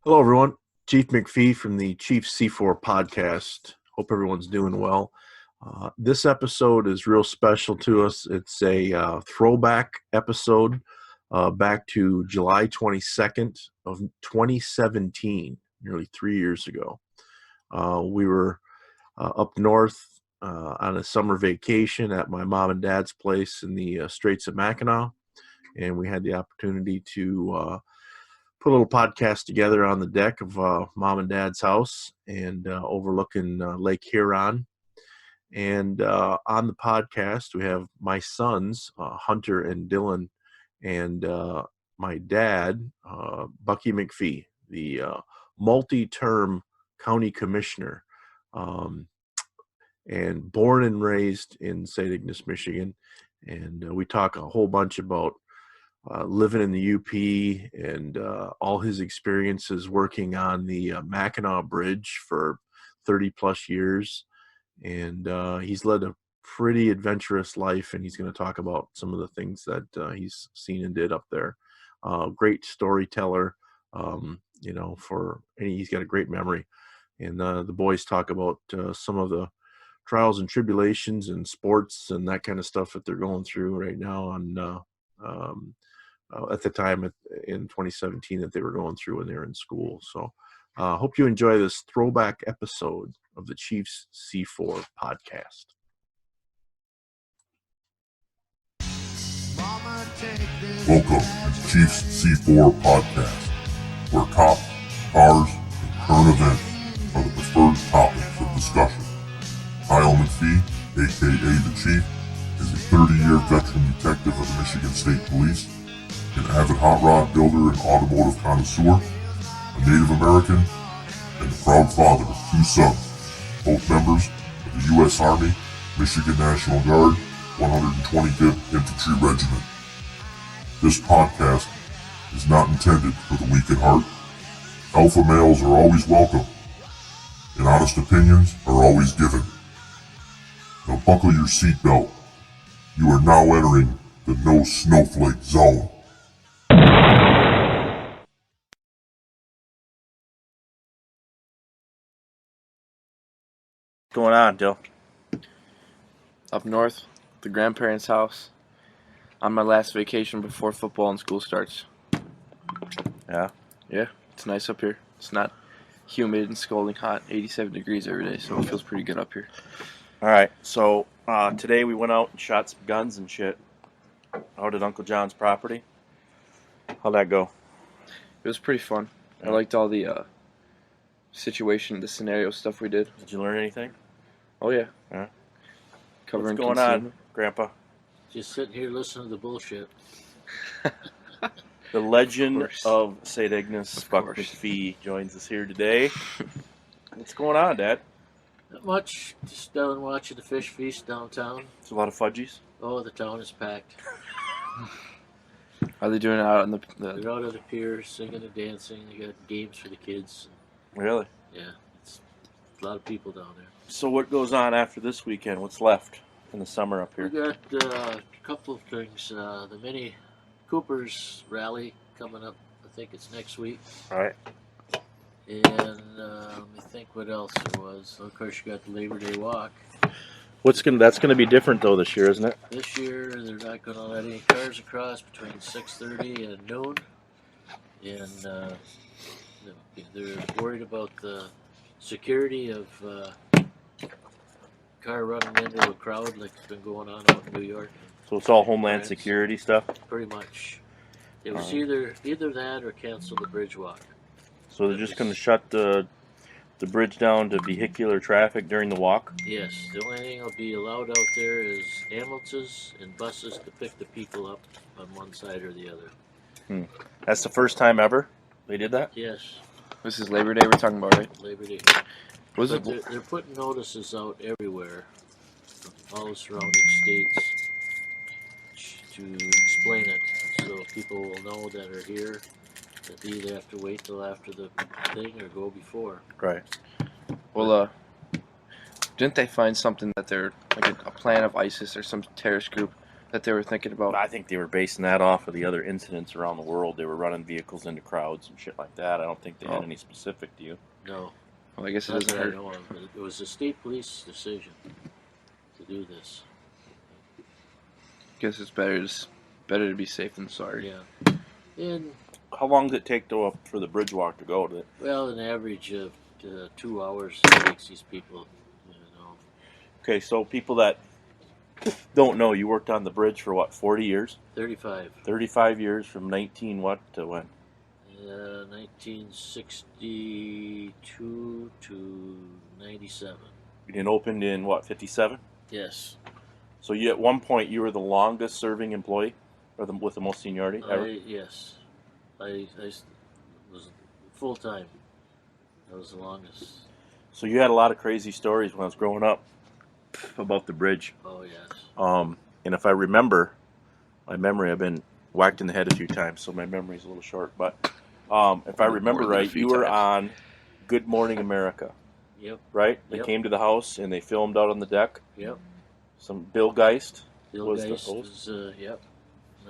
Hello, everyone. Chief McPhee from the Chief C4 podcast. Hope everyone's doing well. This episode is real special to us. It's a throwback episode back to July 22nd of 2017, nearly 3 years ago. We were up north on a summer vacation at my mom and dad's place in the Straits of Mackinac, and we had the opportunity to put a little podcast together on the deck of mom and dad's house and overlooking Lake Huron. And on the podcast, we have my sons, Hunter and Dylan, and my dad, Bucky McPhee, the multi-term county commissioner, and born and raised in St. Ignace, Michigan. And we talk a whole bunch about living in the UP and all his experiences working on the Mackinac Bridge for 30 plus years. And he's led a pretty adventurous life, and he's going to talk about some of the things that he's seen and did up there. Great storyteller, he's got a great memory. And the boys talk about some of the trials and tribulations in sports and that kind of stuff that they're going through right now on at the time in 2017 that they were going through when they were in school. So hope you enjoy this throwback episode of the Chiefs C4 podcast. Welcome to the Chiefs C4 podcast, where cops, cars, and current events are the preferred topics of discussion. Kyle McPhee, aka the Chief, is a 30-year veteran detective of the Michigan State Police, an avid hot rod builder and automotive connoisseur, a Native American, and the proud father of two sons, both members of the U.S. Army, Michigan National Guard, 125th Infantry Regiment. This podcast is not intended for the weak at heart. Alpha males are always welcome, and honest opinions are always given. Now buckle your seatbelt. You are now entering the no snowflake zone. What's going on, Dill? Up north, the grandparents' house, on my last vacation before football and school starts. Yeah? Yeah, it's nice up here. It's not humid and scalding hot, 87 degrees every day, so it feels pretty good up here. All right, so today we went out and shot some guns and shit out at Uncle John's property. How'd that go? It was pretty fun. I liked all the the scenario stuff we did. Did you learn anything? Oh, yeah. Yeah. Covering What's going concealment. on, Grandpa? Just sitting here listening to the bullshit. The legend course. of St. Ignace, Of Buck course. McPhee, joins us here today. What's going on, Dad? Not much. Just down watching the fish feast downtown. It's a lot of fudgies. Oh, the town is packed. Are they doing it out on the They're out at the pier singing and dancing. They got games for the kids. Really? Yeah, it's a lot of people down there. So what goes on after this weekend? What's left in the summer up We here? got a couple of things. The Mini Cooper's rally coming up. I think it's next week. All right. And let me think what else there was. Of course, you got the Labor Day walk. That's gonna be different though this year, isn't it? This year, they're not going to let any cars across between 6:30 and noon, and they're worried about the security of car running into a crowd like it's been going on out in New York. So it's all Homeland Right. Security stuff. Pretty much. It was Alright. either that or cancel the bridge walk. So they're just gonna shut the bridge down to vehicular traffic during the walk. Yes, the only thing that'll be allowed out there is ambulances and buses to pick the people up on one side or the other. That's the first time ever they did that. Yes, This is Labor Day we're talking about, right? Labor Day. Was But it? they're putting notices out everywhere from all the surrounding states to explain it, so people will know that are here that they either have to wait till after the thing or go before. Right. Well, didn't they find something that they're like a plan of ISIS or some terrorist group that they were thinking about? I think they were basing that off of the other incidents around the world. They were running vehicles into crowds and shit like that. I don't think they had any specific to you. No, Well, I guess it not doesn't that I hurt. know of, but it was the state police decision to do this. Guess it's better to be safe than sorry. Yeah. And, How long did it take for the bridge walk to go? well, an average of 2 hours it takes these people, Okay, so people that don't know, you worked on the bridge for what, 40 years? 35. 35 years from 19 what to when? 1962 to 97. It opened in what, 57? Yes. So you at one point you were the longest serving employee, or with the most seniority ever? Yes. I was full time. That was the longest. So you had a lot of crazy stories when I was growing up about the bridge. Oh, yes. And if I remember, my memory, I've been whacked in the head a few times, so my memory's a little short. But if I remember More than a right, few you were times. on Good Morning America, Yep. right? They Yep. came to the house and they filmed out on the deck. Yep. Some Bill Geist Bill was the Geist host. was, yep.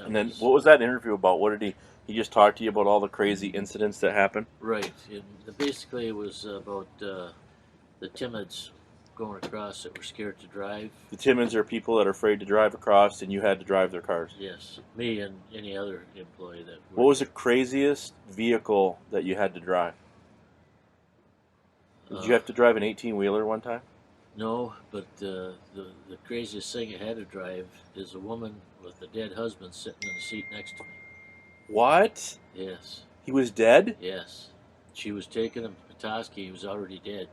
And then what was that interview about? What did he just talked to you about all the crazy incidents that happened? Right. And basically, it was about the timids going across that were scared to drive. The Timmons are people that are afraid to drive across, and you had to drive their cars. Yes. Me and any other employee that What was the craziest vehicle that you had to drive? Did you have to drive an 18-wheeler one time? No, but the craziest thing I had to drive is a woman with a dead husband sitting in the seat next to me. What? Yes. He was dead? Yes. She was taking him to Petoskey. He was already dead.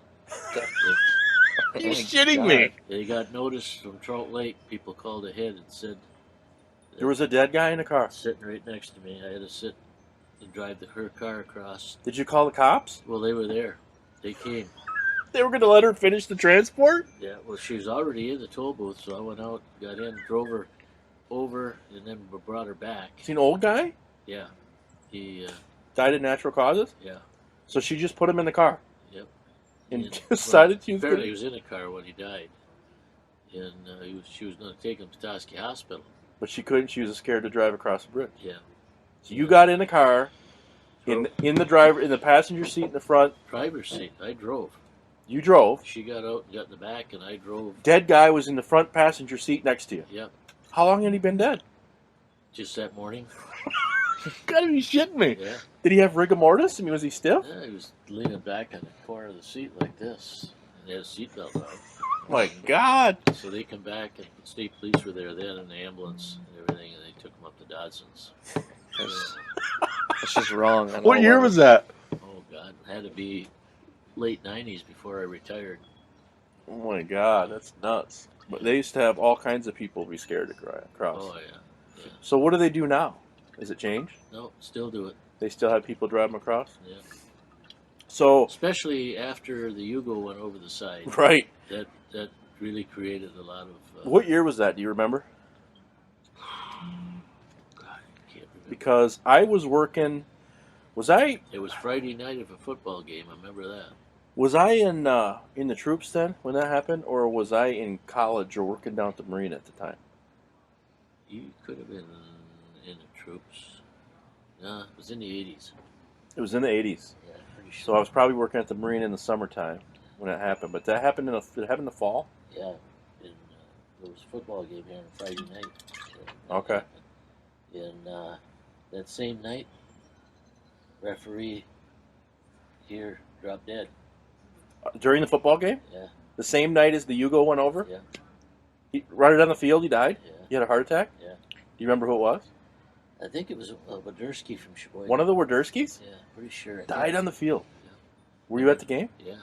You're shitting me. They got notice from Trout Lake. People called ahead and said There was a dead guy in the car. sitting right next to me. I had to sit and drive her car across. Did you call the cops? Well, they were there. They came. They were going to let her finish the transport? Yeah, well, she was already in the toll booth, so I went out, got in, drove her over, and then brought her back. Is he an old guy? Yeah. He, Died of natural causes? yeah. So she just put him in the car? Yep. And decided she was apparently going he was in a car when he died. And she was going to take him to Petoskey Hospital. But she couldn't. She was scared to drive across the bridge. Yeah. So you got in the car, in the passenger seat in the front. Driver's seat. I drove. You drove. She got out and got in the back, and I drove. Dead guy was in the front passenger seat next to you. Yep. How long had he been dead? Just that morning. Gotta be shitting me. Yeah. Did he have rigor mortis? I mean, was he stiff? Yeah, he was leaning back on the corner of the seat like this. And he had a seatbelt on. My God. So they come back, and state police were there then, and the ambulance and everything, and they took him up to Dodson's. That's just wrong. on What all year levels. was that? Oh, God. It had to be late 90s before I retired. Oh my God, that's nuts. But they used to have all kinds of people be scared to cross. Oh, yeah. Yeah. So what do they do now? Has it changed? No, still do it. They still have people drive them across? Yeah. So, Especially after the Yugo went over the side. right. That really created a lot of... What year was that? Do you remember? God, I can't remember. Because I was working. It was Friday night of a football game. I remember that. Was I in the troops then when that happened, or was I in college or working down at the Marine at the time? You could have been in the troops. No, it was in the 80s. It was in the 80s. Yeah, pretty sure. So I was probably working at the Marine in the summertime when it happened. But that happened did it happen in the fall? Yeah, there was a football game here on Friday night. Okay. And that same night, referee here dropped dead. During the football game? Yeah, The same night as the Yugo went over? yeah, Right on the field, he died? yeah, He had a heart attack? yeah. Do you remember who it was? I think it was Wadersky from Sheboygan. One of the Wodurskis? Yeah, pretty sure. Died on the field. Yeah. Were you at the game? Yeah.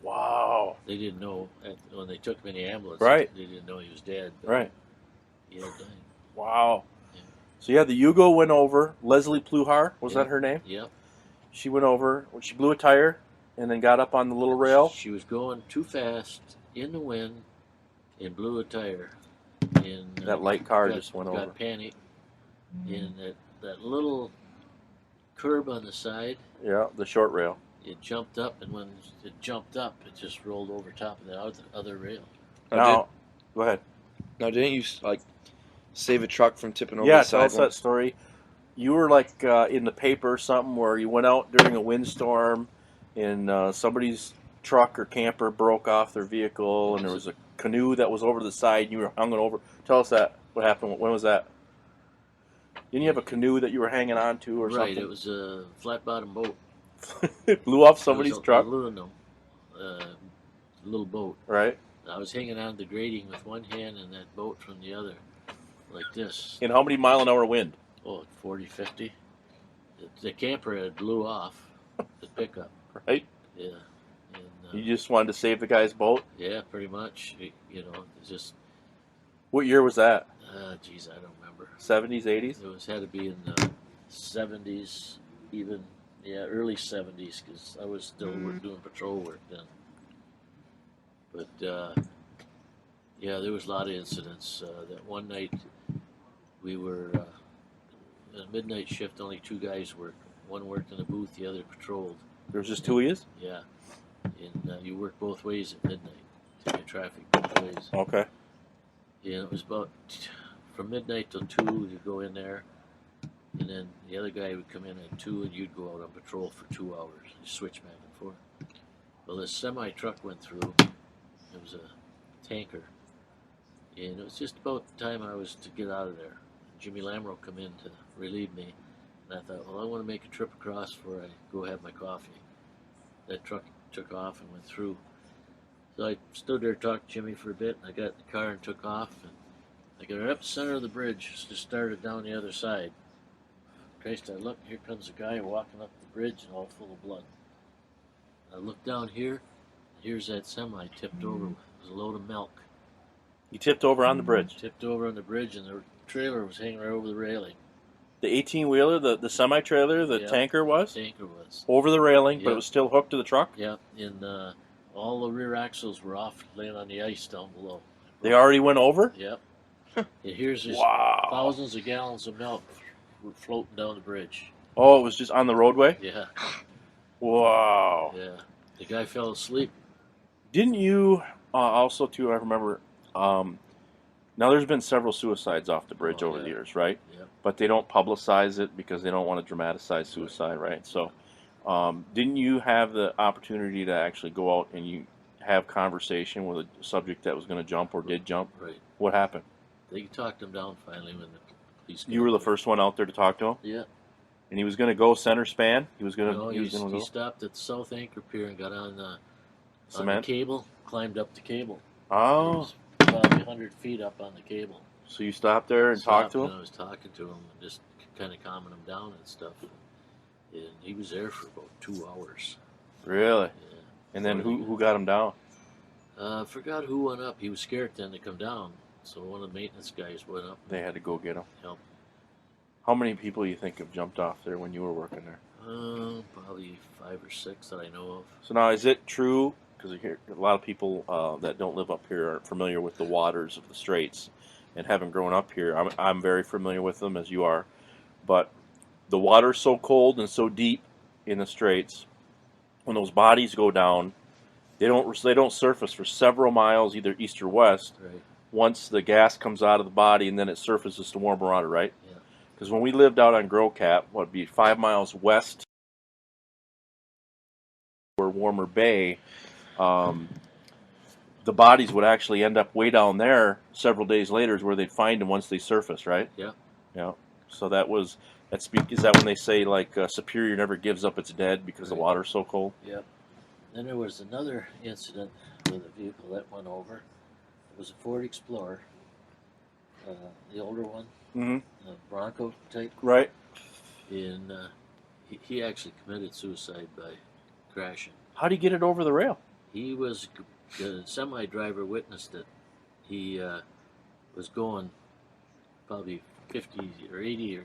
Wow. They didn't know when they took him in the ambulance. Right. They didn't know he was dead. But Right. he had died. Wow. Yeah. So yeah, the Yugo went over. Leslie Pluhar, was Yeah. that her name? Yep. She went over. She blew a tire and then got up on the little rail. She was going too fast in the wind and blew a tire. And That light car just went over. Got panicked. And that little curb on the side, Yeah, the short rail. it jumped up, and when it jumped up, it just rolled over top of the other rail. Now, go ahead. Now, didn't you Save a truck from tipping over Yeah, the tell us sidewalk. that story. You were like in the paper or something where you went out during a windstorm and somebody's truck or camper broke off their vehicle and there was a canoe that was over the side and you were hanging over. Tell us that. What happened? When was that? Didn't you have a canoe that you were hanging on to or Right, something? it was a flat bottom boat. It blew off somebody's It was truck, aluminum, little boat. right? I was hanging on the grating with one hand and that boat from the other, like this. And how many mile-an-hour wind? Oh, 40, 50. The camper had blew off the pickup. Right? Yeah. And, You just wanted to save the guy's boat? yeah, pretty much. You know, it's just, What year was that? geez, I don't remember. 70s, 80s? It had to be in the 70s, even, yeah, early 70s, because I was still doing patrol work then. But, yeah, there was a lot of incidents. That one night, we were in a midnight shift, only two guys worked. One worked in the booth, the other patrolled. There was just two of you? Yeah. And you work both ways at midnight to get traffic both ways. Okay. Yeah, it was about from midnight till 2, you'd go in there, and then the other guy would come in at 2, and you'd go out on patrol for 2 hours. You switch back and forth. Well, this semi-truck went through. It was a tanker. And it was just about the time I was to get out of there. Jimmy Lamro come in to relieve me. And I thought, well, I want to make a trip across before I go have my coffee. That truck took off and went through. So I stood there, talked to Jimmy for a bit, and I got in the car and took off. And I got right up the center of the bridge, just started down the other side. Christ, I look, here comes a guy walking up the bridge and all full of blood. I look down here, here's that semi tipped over with a load of milk. You tipped over on the bridge. Tipped over on the bridge, and the trailer was hanging right over the railing. The 18-wheeler, the semi-trailer, the Yeah. tanker was? Tanker was. Over the railing, but Yeah. it was still hooked to the truck? Yeah, and all the rear axles were off, laying on the ice down below. They already went over? Yep. And here's this Wow. thousands of gallons of milk were floating down the bridge. Oh, it was just on the roadway? Yeah, Wow. yeah. The guy fell asleep. Didn't you also, too, I remember, now there's been several suicides off the bridge over the years, right? Yep. But they don't publicize it because they don't want to dramatize suicide, right? So didn't you have the opportunity to actually go out and you have conversation with a subject that was going to jump or did jump? Right. What happened? They talked him down finally when the police came. You were the first one out there to talk to him? Yeah. And he was going to go center span? He was going to No, he was going to he go stopped at the South Anchor Pier and got on the cement? cable, climbed up the cable. It Oh, was probably 100 feet up on the cable. so you stopped there and talked to And him? I was talking to him and just kind of calming him down and stuff. And he was there for about 2 hours. Really? Yeah. And then who got him down? I forgot who went up. He was scared then to come down. So one of the maintenance guys went up They had to go get him. and helped. How many people you think have jumped off there when you were working there? Probably 5 or 6 that I know of. So now, is it true, because a lot of people that don't live up here aren't familiar with the waters of the Straits, and having grown up here, I'm very familiar with them, as you are, but the water's so cold and so deep in the Straits, when those bodies go down, they don't surface for several miles, either east or west, Right. once the gas comes out of the body, and then it surfaces to warmer water, right? Yeah. Because when we lived out on Grow Cap, what would be 5 miles west or Warmer Bay, the bodies would actually end up way down there several days later is where they'd find them once they surface, right? Yeah. Yeah. So is that when they say like Superior never gives up its dead because the Right. water's so cold? Yep. Then there was another incident with a vehicle that went over. It was a Ford Explorer, the older one, Mm-hmm. a Bronco type, Right. and he actually committed suicide by crashing. How'd he get it over the rail? He was, the semi-driver witnessed it. He was going probably 50 or 80 or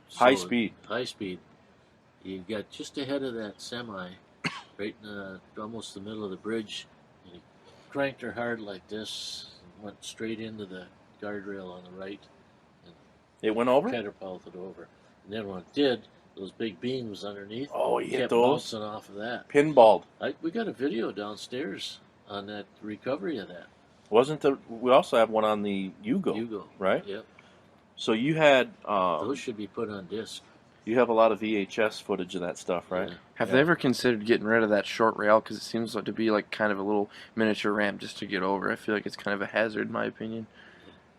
so. High speed. High speed. He got just ahead of that semi, right in almost the middle of the bridge, and he cranked her hard like this, and went straight into the guardrail on the right, and It went over? catapulted over. And then when it did, those big beams underneath, Oh, he hit kept those? bouncing off of that. Pinballed. We got a video downstairs on that recovery of that. We also have one on the Yugo, Hugo. right? Yep. So you had Those should be put on disc. you have a lot of VHS footage of that stuff, right? Yeah. Have they ever considered getting rid of that short rail? Because it seems like to be like kind of a little miniature ramp just to get over. I feel like it's kind of a hazard, in my opinion.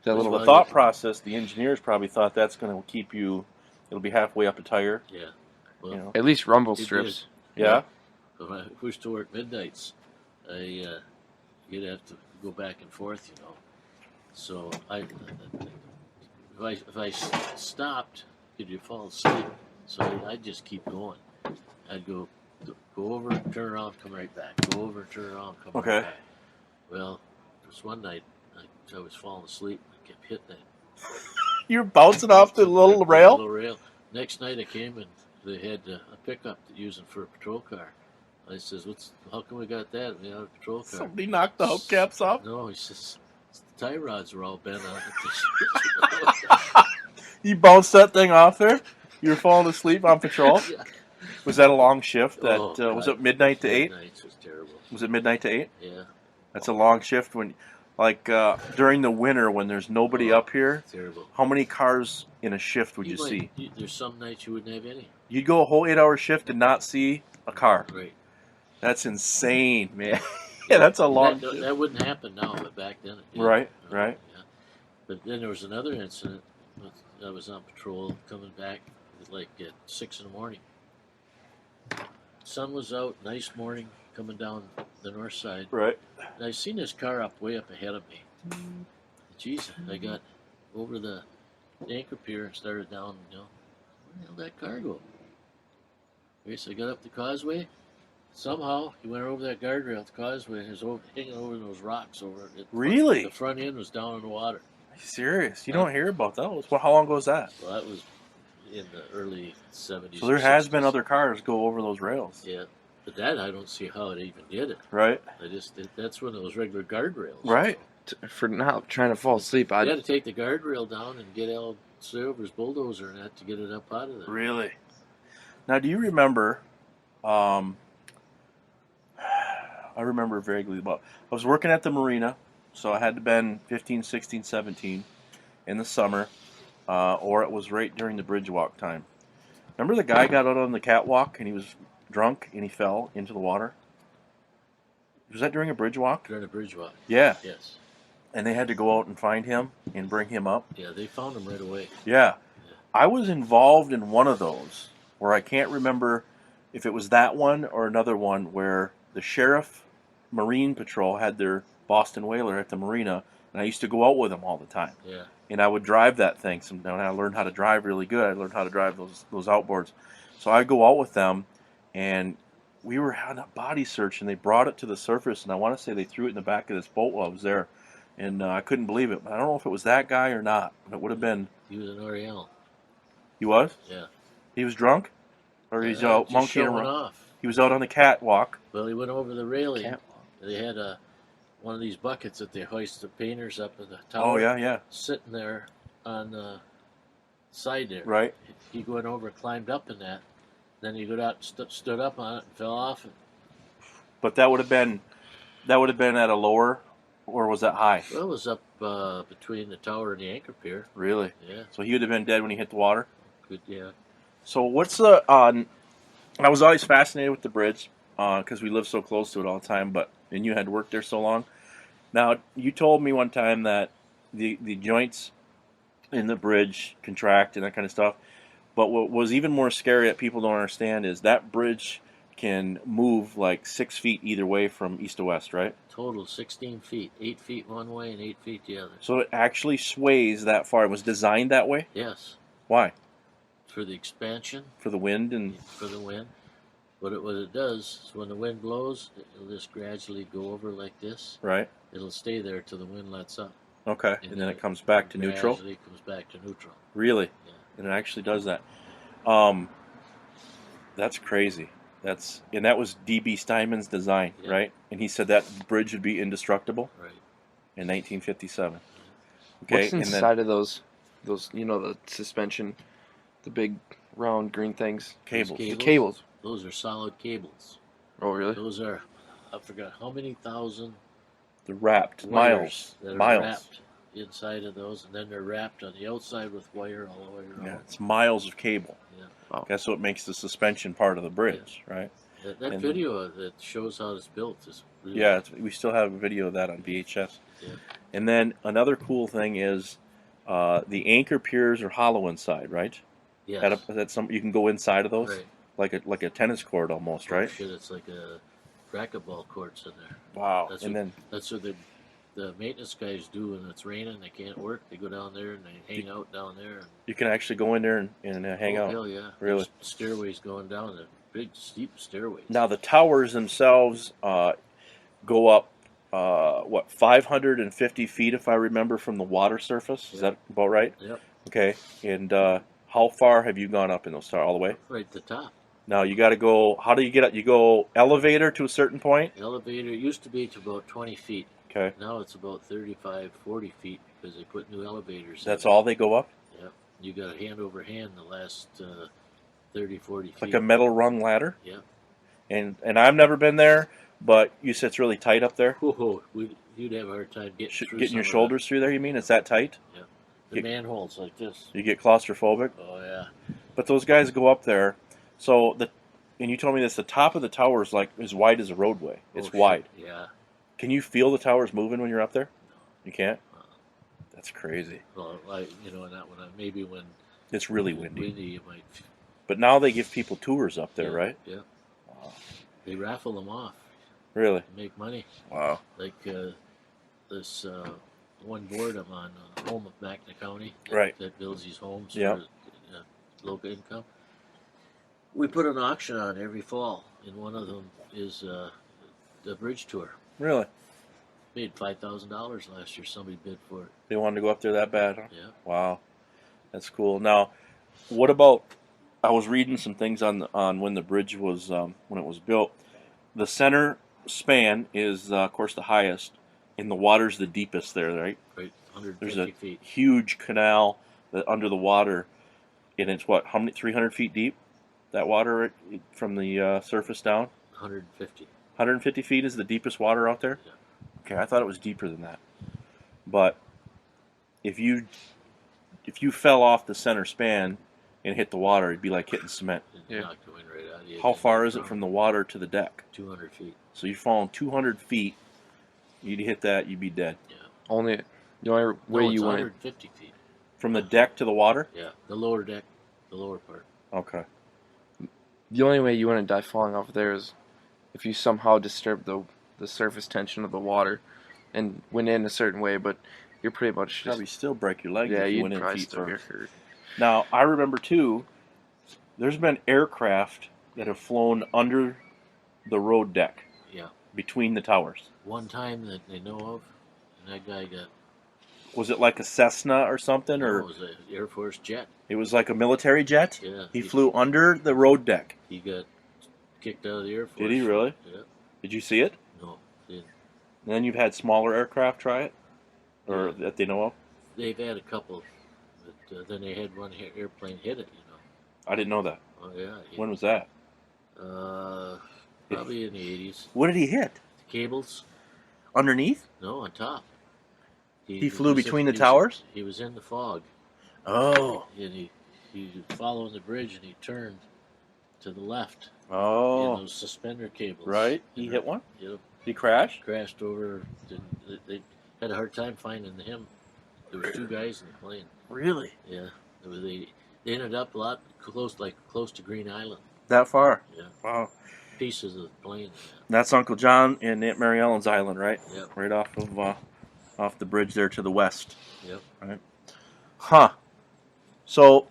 That Well, little the thought process, the engineers probably thought that's going to keep you. It'll be halfway up a tire. Yeah. Well, You know. at least rumble It did. strips. Yeah. When I pushed to work midnights, you'd have to go back and forth, you know. So if I stopped, you'd fall asleep. So I'd just keep going. I'd go over, turn around, come right back. Go over, turn around, come Okay. right back. Well, there was one night I was falling asleep. I kept hitting it. You're bouncing off the little rail. Little rail. Next night I came and they had a pickup to use it for a patrol car. I says, how come we got that? We have a patrol car. Somebody knocked the hubcaps off. No, he says, the tie rods were all bent on it. You bounced that thing off there. You were falling asleep on patrol. Yeah. Was that a long shift? That Oh, was God. it midnight to 8? Midnights was terrible. Was it midnight to 8? Yeah, That's a long shift when, like during the winter when there's nobody up here. terrible. How many cars in a shift would you see? There's some nights you wouldn't have any. You'd go a whole 8-hour shift and not see a car. Right. That's insane, man. Yeah, that's a long shift. That wouldn't happen now, but back then it did. Right, right. Yeah. But then there was another incident. I was on patrol coming back like at 6 in the morning. Sun was out, nice morning, coming down the north side. Right. And I seen this car way up ahead of me. Jeez, I got over the anchor pier and started down, you know, where the hell did that car go? Okay, so I got up the causeway. Somehow he went over that guardrail at the causeway and he was hanging over those rocks over it. Really? The front end was down in the water. Are you serious? You don't hear about those. Well, how long ago was that? Well, that was in the early 70s. So there or has 60s. been other cars go over those rails. Yeah, but that I don't see how it even did it. Right. That's when it was regular guardrails. Right. For not trying to fall asleep, You had I to take the guardrail down and get Al Silver's bulldozer and that to get it up out of there. Really? Now, do you remember? I remember vaguely about. I was working at the marina, so I had to have been 15, 16, 17 in the summer, or it was right during the bridge walk time. Remember the guy got out on the catwalk and he was drunk and he fell into the water? Was that during a bridge walk? During a bridge walk. Yeah. Yes. And they had to go out and find him and bring him up. Yeah, they found him right away. Yeah. I was involved in one of those where I can't remember if it was that one or another one where the sheriff Marine Patrol had their Boston Whaler at the marina, and I used to go out with them all the time. Yeah. And I would drive that thing. And I learned how to drive really good. I learned how to drive those outboards. So I'd go out with them, and we were on a body search, and they brought it to the surface, and I want to say they threw it in the back of this boat while I was there. And I couldn't believe it. But I don't know if it was that guy or not. But it would have been. He was an Oriental. He was? Yeah. He was drunk? Or he's out just monkeying showing around? off. He was out on the catwalk. Well, he went over the railing. Catwalk. They had one of these buckets that they hoist the painters up at the tower. Oh, yeah. Sitting there on the side there. Right. He went over, climbed up in that. Then he got out, stood up on it, and fell off. But that would have been at a lower, or was that high? Well, it was up between the tower and the anchor pier. Really? Yeah, So he would have been dead when he hit the water? good. Yeah. So what's the... I was always fascinated with the bridge because we live so close to it all the time, and you had worked there so long. Now, you told me one time that the joints in the bridge contract and that kind of stuff, but what was even more scary that people don't understand is that bridge can move like 6 feet either way from east to west, right? Total 16 feet. 8 feet one way and 8 feet the other. So it actually sways that far. It was designed that way? Yes. Why? For the expansion, For the wind and... for the wind. What it does is when the wind blows, it'll just gradually go over like this. Right? It'll stay there till the wind lets up. Okay. And then it comes back to neutral? Gradually comes back to neutral. Really? Yeah. And it actually does that. That's crazy. And that was D.B. Steinman's design, Yeah. right? And he said that bridge would be indestructible Right. in 1957. Okay, What's and inside of those the suspension, the big round green things? cables. Those The cables. Those are solid cables. Oh, really? Those are, I forgot how many thousand The wrapped wires miles, that are miles. wrapped inside of those, and then they're wrapped on the outside with wire all the way around. Yeah, it's miles of cable. Yeah. Wow. That's what makes the suspension part of the bridge, right? That And- video that shows how it's built is really Yeah, we still have a video of that on VHS. Yeah. And then another cool thing is the anchor piers are hollow inside, right? yes. That's some you can go inside of those, Right. like a tennis court almost, Oh, right? shit, it's like a racquetball courts in there. Wow. That's and what, then That's what the maintenance guys do when it's raining. They can't work. They go down there and they hang out down there. And, you can actually go in there and hang out. Hell yeah! Really? There's stairways going down, the big steep stairways. Now the towers themselves go up 550 feet, if I remember, from the water surface. Is that about right? Yep. Okay. And how far have you gone up in those towers? All the way? Right to the top. Now you got to go. How do you get up? You go elevator to a certain point. Elevator used to be to about 20 feet. Okay. Now it's about 35, 40 feet because they put new elevators. That's in. all they go up. Yep. You got a hand over hand the last 30, 40 feet. Like a metal rung ladder. Yeah. And I've never been there, but you said it's really tight up there. Whoa, you'd have a hard time getting through. Getting your some of shoulders through there. You mean it's that tight? that. Yeah. The manholes like this. You get claustrophobic. Oh yeah. But those guys go up there. So and you told me this. The top of the tower is like as wide as a roadway. It's Oh, wide. shit. Yeah. Can you feel the towers moving when you're up there? You can't. That's crazy. Well, not when maybe when It's really windy. you might. But now they give people tours up there, Yeah, right? Yeah. Wow. They raffle them off. Really? To make money. Wow. Like this one board I'm on, Home of Mackinac County, Right. that builds these homes Yeah. for local income. We put an auction on every fall, and one of them is the bridge tour. Really? Made $5,000 last year. Somebody bid for it. They wanted to go up there that bad, huh? Yeah. Wow. That's cool. Now, what about? I was reading some things on when the bridge was when it was built. The center span is, of course, the highest, and the water's the deepest there, right? Right, There's 150 a feet. huge canal that under the water, and it's what? How many? 300 feet deep? That water from the surface down. 150. 150 feet is the deepest water out there. Yeah. Okay, I thought it was deeper than that. But if you fell off the center span and hit the water, it'd be like hitting cement. It Yeah. knocked the wind right out of you. How far is it from the water to the deck? 200 feet. So you're falling 200 feet. You'd hit that, you'd be dead. Yeah. Only the only way No, it's you want 150 feet. From the deck to the water? Yeah, the lower deck, the lower part. Okay. the only way you wouldn't die falling off there is if you somehow disturb the surface tension of the water and went in a certain way, but you're pretty much just Probably still break your leg yeah, if you you'd went in probably feet still get first. hurt. Now, I remember too, there's been aircraft that have flown under the road deck Yeah. between the towers. One time that they know of, and that guy got. Was it like a Cessna or something, No, or it was an Air Force jet. it was like a military jet? Yeah. He flew under the road deck. He got kicked out of the Air Force. Did he really? Yeah. Did you see it? No. Didn't. And then you've had smaller aircraft try it, or Yeah. that they know of. They've had a couple, but then they had one airplane hit it. I didn't know that. Oh yeah. When was that? Probably in the 80s. What did he hit? The cables? Underneath? No, on top. He flew was in- between the he was- towers? He was in the fog, Oh. and he was following the bridge, and he turned to the left. In Oh. those suspender cables. Right. He And hit one? Yep. Did he crash? Crashed over. They had a hard time finding him. There were two guys in the plane. Really? Yeah. They ended up a lot close to Green Island. That far? Yeah. Wow. Pieces of the plane. That's Uncle John and Aunt Mary Ellen's island, right? Yep. Right off the bridge there to the west. Yep. Right. Huh. So,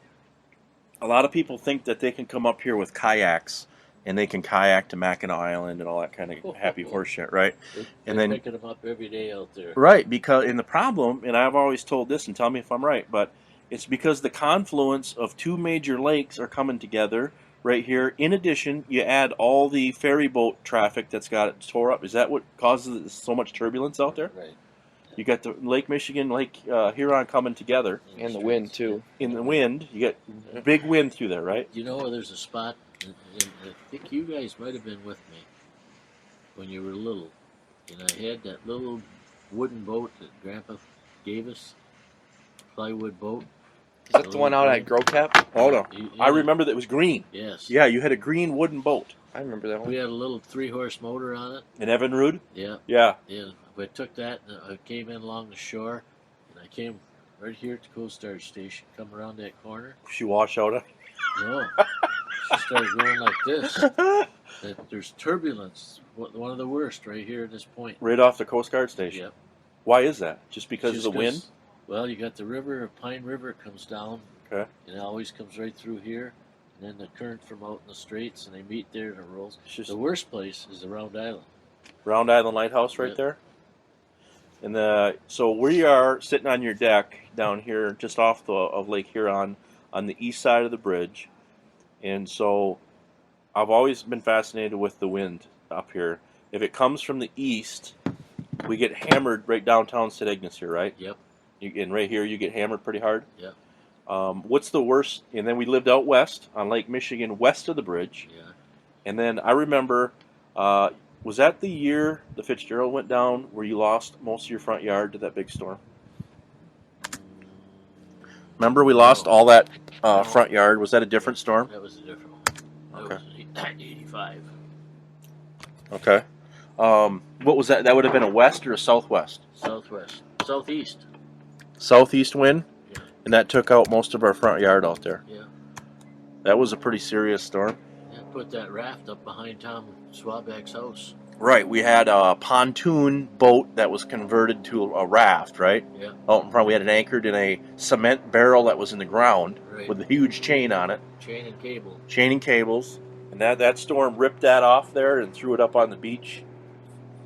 a lot of people think that they can come up here with kayaks and they can kayak to Mackinac Island and all that kind of happy horse shit, right? They're And then- picking them up every day out there. Right, because the problem, and I've always told this, and tell me if I'm right, but it's because the confluence of two major lakes are coming together right here. In addition, you add all the ferry boat traffic that's got it tore up. Is that what causes so much turbulence out there? Right. You got the Lake Michigan, Lake Huron coming together. And the wind too. In the wind, you get big wind through there, right? You know, there's a spot, and I think you guys might have been with me when you were little, and I had that little wooden boat that Grandpa gave us. Plywood boat. Is that the one out at Grow Cap? Oh no, Yeah. I remember that it was green. Yes. Yeah, you had a green wooden boat. I remember that We one. had a little 3-horse motor on it. In Evinrude? Yeah. Yeah. And I took that and I came in along the shore and I came right here at the Coast Guard station, come around that corner. She washed out. No. She started going like this. There's turbulence, one of the worst right here at this point. Right off the Coast Guard station. Yep. Why is that? Just because Just of the wind? Well, you got the river, Pine River comes down. Okay. And it always comes right through here. And then the current from out in the Straits, and they meet there and it rolls. The worst place is the Round Island. Round Island Lighthouse right there. And so we are sitting on your deck down here just off of Lake Huron on the east side of the bridge. And so I've always been fascinated with the wind up here. If it comes from the east, we get hammered right downtown St. Ignace here, right? Yep. And right here you get hammered pretty hard. Yep. What's the worst? And then we lived out west on Lake Michigan, west of the bridge. Yeah. And then I remember, was that the year the Fitzgerald went down where you lost most of your front yard to that big storm? Remember we lost all that front yard? Was that a different storm? That was a different one. That Okay. was 85. Okay. What was that? That would have been a west or a southwest? Southwest. Southeast. Southeast wind? Yeah. And that took out most of our front yard out there. Yeah. That was a pretty serious storm. Yeah, put that raft up behind Tom Swabach's house. Right, we had a pontoon boat that was converted to a raft, right? Yeah. Out in front, we had it anchored in a cement barrel that was in the ground Right. with a huge chain on it, Chain and cable. chain and cables. And that storm ripped that off there and threw it up on the beach,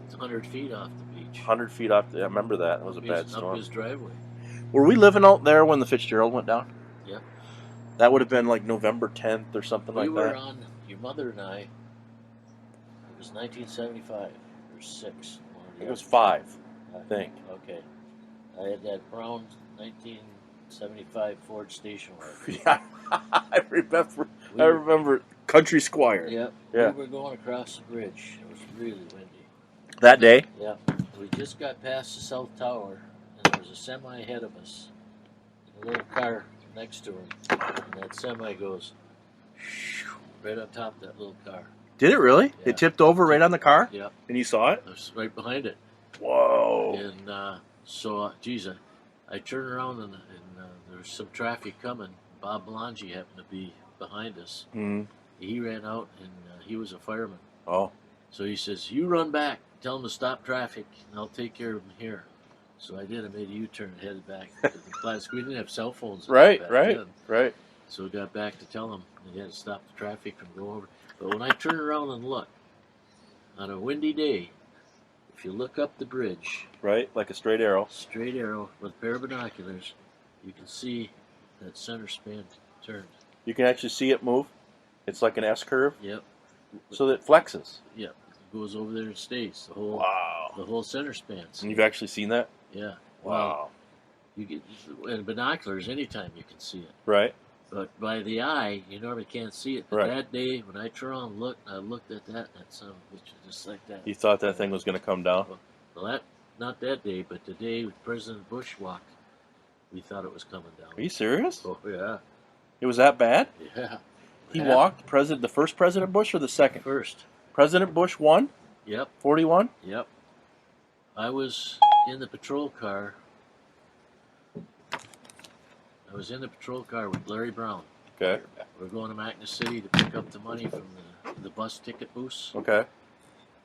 It's 100 feet off the beach. 100 feet off. I remember that. It was a bad Up storm. his driveway. Were we living out there when the Fitzgerald went down? Yeah. That would have been like November 10th or something We like were that. on, your mother and I, it was 1975 or 6. It was 5, I think. Okay. I had that brown 1975 Ford station wagon. Yeah, I remember Country Squire. Yep. Yeah. We were going across the bridge. It was really windy. That day? Yeah. We just got past the South Tower, and there was a semi ahead of us, and a little car next to him, and that semi goes right on top of that little car. Did it really? Yeah. It tipped over right on the car? Yep. And you saw it? I was right behind it. Whoa. And geez, I turned around and there was some traffic coming. Bob Belangi happened to be behind us. Mm. He ran out, and he was a fireman. Oh. So he says, "You run back, tell him to stop traffic, and I'll take care of him here." So I did. I made a U-turn and headed back to the class. We didn't have cell phones. Right, back right, then. right. So we got back to tell him he had to stop the traffic and go over. But when I turn around and look, on a windy day, if you look up the bridge, Right, like a straight arrow. straight arrow with a pair of binoculars, you can see that center span turned. You can actually see it move. It's like an S curve, Yep, so that it flexes. yep. It goes over there and stays. Wow. The whole center span. And you've actually seen that? Yeah. Wow. You get and binoculars anytime you can see it. Right. But by the eye, you normally can't see it. But Right. that day, when I turned around and looked, I looked at that, and that son of a bitch was just like that. You thought that thing was going to come down? Well, not that day, but the day President Bush walked, we thought it was coming down. Are you serious? Oh, yeah. It was that bad? Yeah. He Yeah. walked, the first President Bush or the second? First. President Bush won? Yep. 41? Yep. I was in the patrol car. I was in the patrol car with Larry Brown. Okay. We're going to Mackinac City to pick up the money from the bus ticket booths. Okay.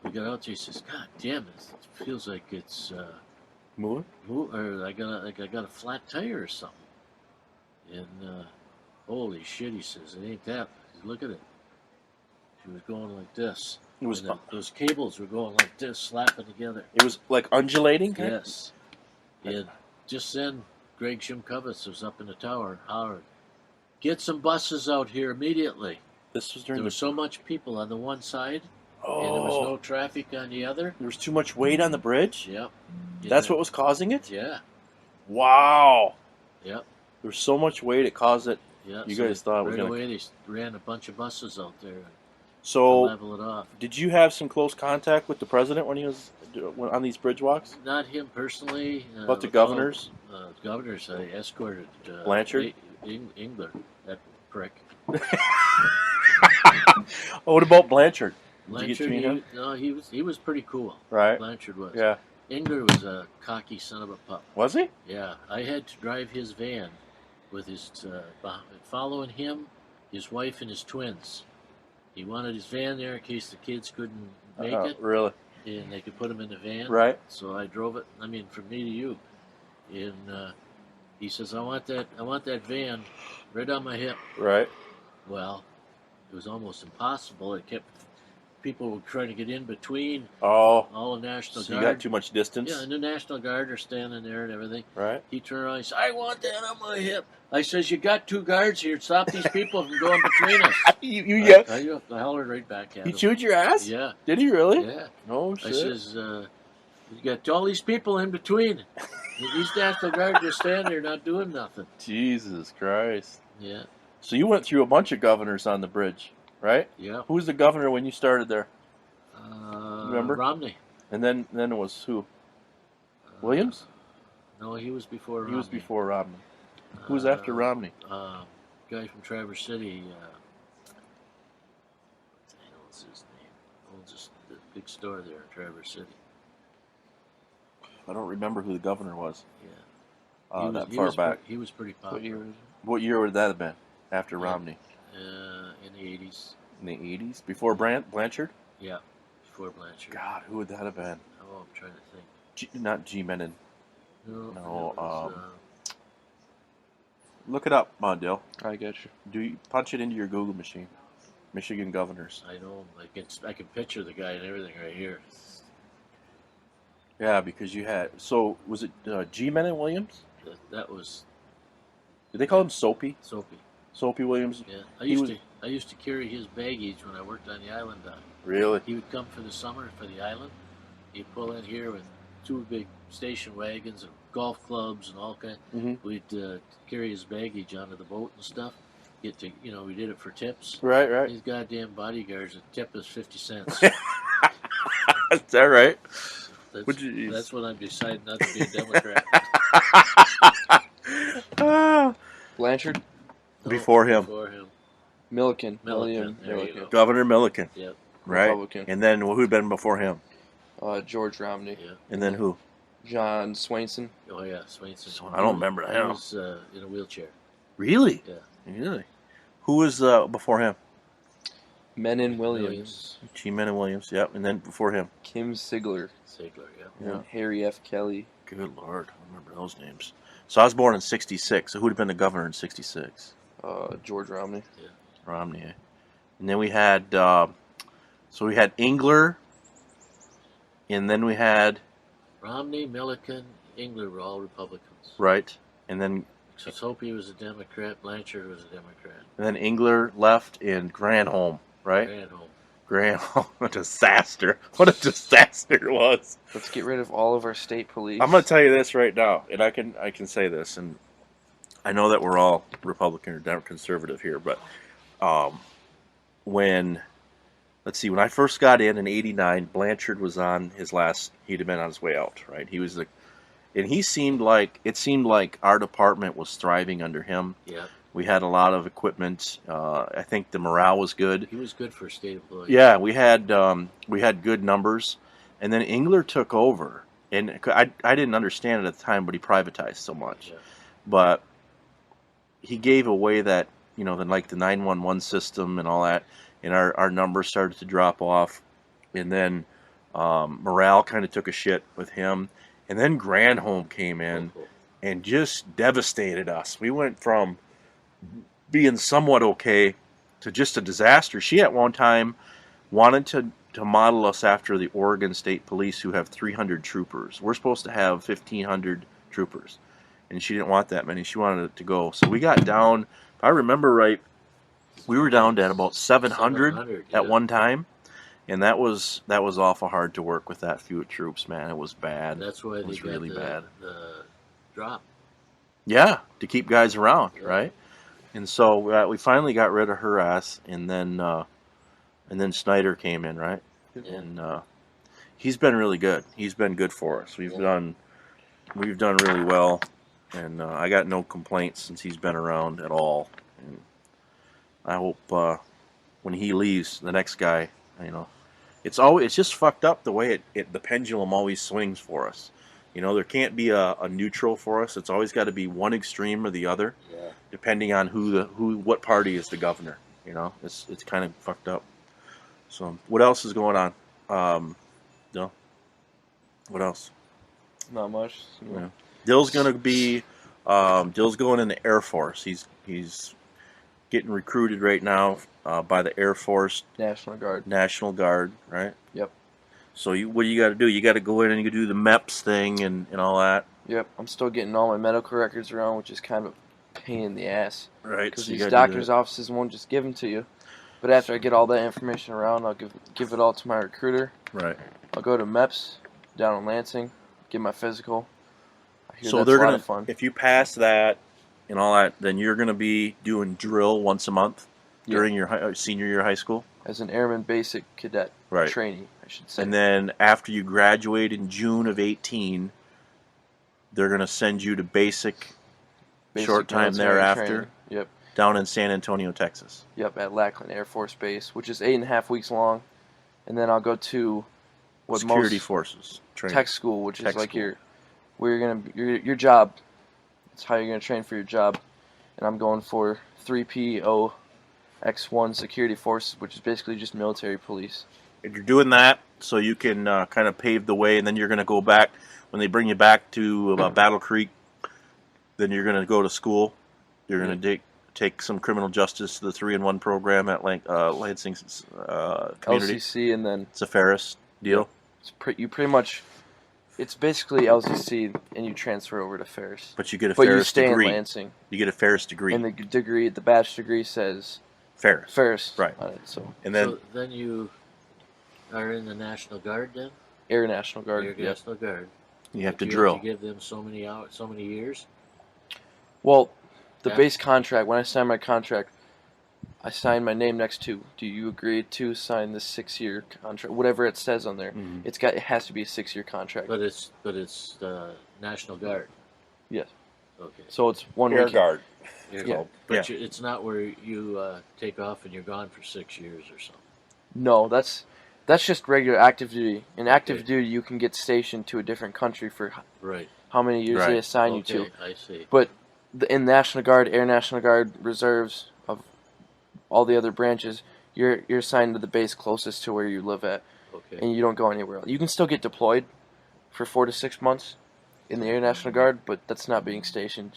We got out there. He says, "God damn it! It feels like it's Moving? or I got a flat tire or something." And holy shit, he says, "It ain't that. Look at it. She was going like this. It was, And those cables were going like this, slapping together." it was like undulating? Yes. And just then, Greg Shimkovitz was up in the tower, hollered, "Get some buses out here immediately." This was There during was so much people on the one side, Oh. and there was no traffic on the other. There was too much weight on the bridge? Yep. That's what was causing it? Yeah. Wow. Yep. There was so much weight it caused it. Yep. You guys thought it was right gonna- away they ran a bunch of buses out there. So, level it off. did you have some close contact with the president when he was on these bridge walks? Not him personally. But the with governors? Governors, I escorted Blanchard? Engler, that prick. Oh, what about Blanchard? Did you get to Blanchard, meet him? he was pretty cool. Right. Blanchard was. Yeah. Engler was a cocky son of a pup. Was he? Yeah, I had to drive his van with his following him, his wife and his twins. He wanted his van there in case the kids couldn't make it, Really? and they could put him in the van. Right. So I drove it. I mean, from me to you, and he says, "I want that van right on my hip." Right. Well, it was almost impossible. It kept people were trying to get in between. Oh. All the National So Guard. you got too much distance? Yeah, and the National Guard are standing there and everything. Right. He turned around and said, "I want that on my hip." I says, "You got two guards here. Stop these people from going between us." I hollered right back at He him. chewed your ass? Yeah. Did he really? Yeah. Oh, shit. I says, "You got all these people in between. These National Guard just standing there not doing nothing." Jesus Christ. Yeah. So you went through a bunch of governors on the bridge, right? Yeah. Who was the governor when you started there? Remember? Romney. And then it was who? Williams? No, he was before Romney. He was before Romney. Who was after Romney? Guy from Traverse City. What the hell is his name? Owns the big store there in Traverse City. I don't remember who the governor was. Yeah. That far back. He was pretty popular. What year would that have been? After Romney? In the 80s. In the 80s? Before Blanchard? Yeah, before Blanchard. God, who would that have been? Oh, I'm trying to think. Not G. Menon. No. No, it was, Look it up, Mondale. I get you. Punch it into your Google machine. Michigan governors. I know. I can picture the guy and everything right here. Yeah, because you had. So was it G. Menon Williams? That was Did they call him Soapy? Soapy. Soapy Williams. Yeah, He I used to carry his baggage when I worked on the island dock. Really? He would come for the summer for the island. He'd pull in here with two big station wagons and golf clubs and all kind. Mhm. We'd carry his baggage onto the boat and stuff. We did it for tips. Right. These goddamn bodyguards would tip us 50 cents. Is that right? That's when I decided not to be a Democrat. Blanchard? No, Before him. Before him. Milliken. Milliken, there you Milliken. go. Governor Milliken. Yep. Right. Republican. And then who'd been before him? George Romney. Yeah. And then who? John Swainson. Oh yeah, Swainson. I don't remember He him. was in a wheelchair. Really? Yeah. Really? Who was before him? Menon Williams. G. Menon Williams. Yep. And then before him. Kim Sigler. Sigler, yeah. Yeah. And Harry F. Kelly. Good Lord, I remember those names. So I was born in '66. So who'd have been the governor in '66? George Romney. Romney. Eh? And then we had, we had Engler, and then we had, Romney, Milliken, Engler were all Republicans. right, and then Soapy was a Democrat. Blanchard was a Democrat. Engler left and Granholm, right? Granholm. What a disaster. What a disaster it was. Let's get rid of all of our state police. I'm going to tell you this right now, and I can say this, and I know that we're all Republican or conservative here, but when I first got in '89, Blanchard was on his last, he'd have been on his way out, right? And it seemed like our department was thriving under him. Yeah. We had a lot of equipment. I think the morale was good. He was good for a state employee. Yeah, we had good numbers, and then Engler took over, and I didn't understand it at the time, but he privatized so much. Yeah. But he gave away that, then like the 911 system and all that, and our numbers started to drop off, and then morale kind of took a shit with him, and then Granholm came in and just devastated us. We went from being somewhat okay to just a disaster. She at one time wanted to model us after the Oregon State Police, who have 300 troopers. We're supposed to have 1,500 troopers, and she didn't want that many. She wanted it to go. So we got down, if I remember right, we were down to about 700 at one time, and that was awful hard to work with that few troops, man. It was bad. That's why it was really bad. The drop. Yeah, to keep guys around, right? And so we finally got rid of her ass, and then and then Snyder came in, right? Yeah. And he's been really good. He's been good for us. We've done really well, and I got no complaints since he's been around at all. And I hope when he leaves, the next guy, it's just fucked up the way the pendulum always swings for us. There can't be a neutral for us. It's always got to be one extreme or the other, depending on what party is the governor. It's kind of fucked up. So what else is going on? What else? Not much. Yeah. Dill's going in the Air Force. He's getting recruited right now by the Air Force National Guard, right? Yep. So what do you got to do? You got to go in and you do the MEPS thing and all that. Yep. I'm still getting all my medical records around, which is kind of a pain in the ass. Right. Because so these doctors' offices won't just give them to you. But after I get all that information around, I'll give it all to my recruiter. Right. I'll go to MEPS down in Lansing, get my physical. I hear So that's they're a lot gonna, of fun. if you pass that and all that, then you're gonna be doing drill once a month during your senior year of high school. As an airman basic cadet trainee, I should say. And then after you graduate in June of 18, they're gonna send you to basic short time military thereafter. training. Yep. Down in San Antonio, Texas. Yep, at Lackland Air Force Base, which is 8.5 weeks long, and then I'll go to Security Forces training. Tech school, which is like school. your job. It's how you're gonna train for your job, and I'm going for 3POX1 Security Forces, which is basically just military police. If you're doing that, so you can kind of pave the way, and then you're going to go back when they bring you back to Battle Creek. Then you're going to go to school. You're going to take some criminal justice to the 3-in-1 program at Lansing Community. LCC, and then it's a Ferris deal. You pretty much. It's basically LCC, and you transfer over to Ferris. But you get a But Ferris you stay degree. in Lansing. You get a Ferris degree. And the bachelor's degree says Ferris. Right. On it, so then you are in the National Guard then? Air National Guard. Air National Guard. You have to drill. Have to give them so many hours, so many years? Well, the base contract, when I signed my contract, I signed my name next to, do you agree to sign this 6-year contract? Whatever it says on there. Mm-hmm. It has to be a 6-year contract. But it's National Guard. Yes. Okay. So it's 1 Air week. Guard. Yeah. But it's not where you take off and you're gone for 6 years or something. No, that's just regular active duty. In active duty, you can get stationed to a different country for how many years they assign you to. I see. But in National Guard, Air National Guard, reserves, of all the other branches, you're assigned to the base closest to where you live at, and you don't go anywhere else. You can still get deployed for 4 to 6 months in the Air National Guard, but that's not being stationed.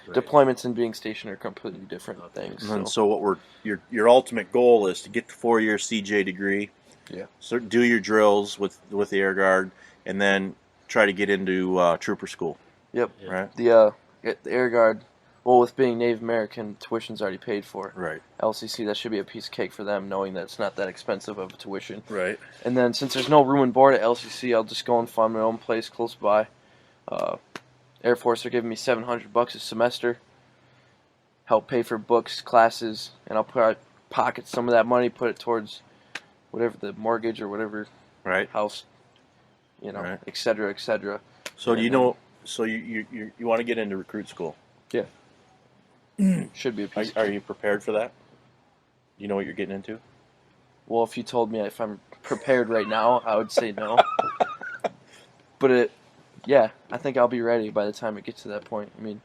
Deployments and being stationed are completely different things. And so what your ultimate goal is to get the 4-year CJ degree. Yeah. So do your drills with the Air Guard, and then try to get into trooper school. Yep. Right. The Air Guard, well, with being Native American, tuition's already paid for. Right. LCC, that should be a piece of cake for them, knowing that it's not that expensive of a tuition. Right. And then since there's no room and board at LCC, I'll just go and find my own place close by. Air Force are giving me $700 a semester, help pay for books, classes, and I'll pocket some of that money, put it towards whatever the mortgage or whatever house, et cetera, et cetera. So do you know? So you want to get into recruit school? Yeah. Should be a piece. Are you prepared for that? Do you know what you're getting into? Well, if you told me if I'm prepared right now, I would say no. But I think I'll be ready by the time it gets to that point. I mean,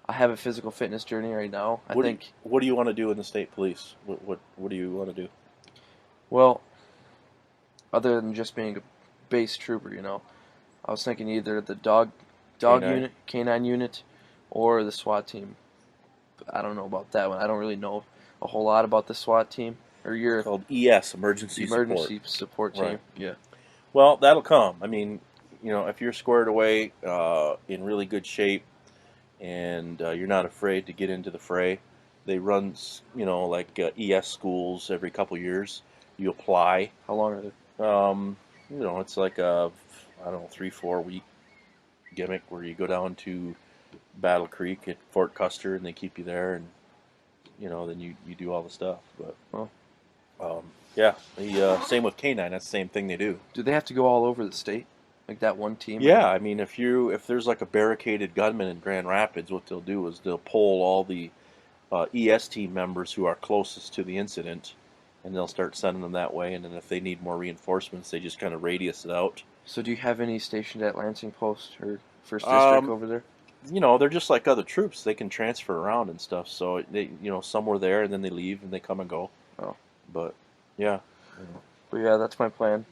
I have a physical fitness journey right now. What do you want to do in the state police? What do you want to do? Well, other than just being a base trooper, I was thinking either the dog unit, canine unit, or the SWAT team. But I don't know about that one. I don't really know a whole lot about the SWAT team. Or your called ES, emergency support team. Right. Yeah. Well, that'll come. I mean, if you're squared away in really good shape, and you're not afraid to get into the fray, they run like ES schools every couple years. You apply. How long are they? It's like a 3-4 week gimmick where you go down to Battle Creek at Fort Custer and they keep you there, and then you do all the stuff. But Yeah, the same with canine. That's the same thing they do. Do they have to go all over the state, like that one team? Yeah, I mean, if there's like a barricaded gunman in Grand Rapids, what they'll do is they'll poll all the ES team members who are closest to the incident, and they'll start sending them that way. And then if they need more reinforcements, they just kind of radius it out. So do you have any stationed at Lansing Post or First District over there? They're just like other troops. They can transfer around and stuff. So some were there and then they leave and they come and go. Oh, But yeah. but yeah, that's my plan.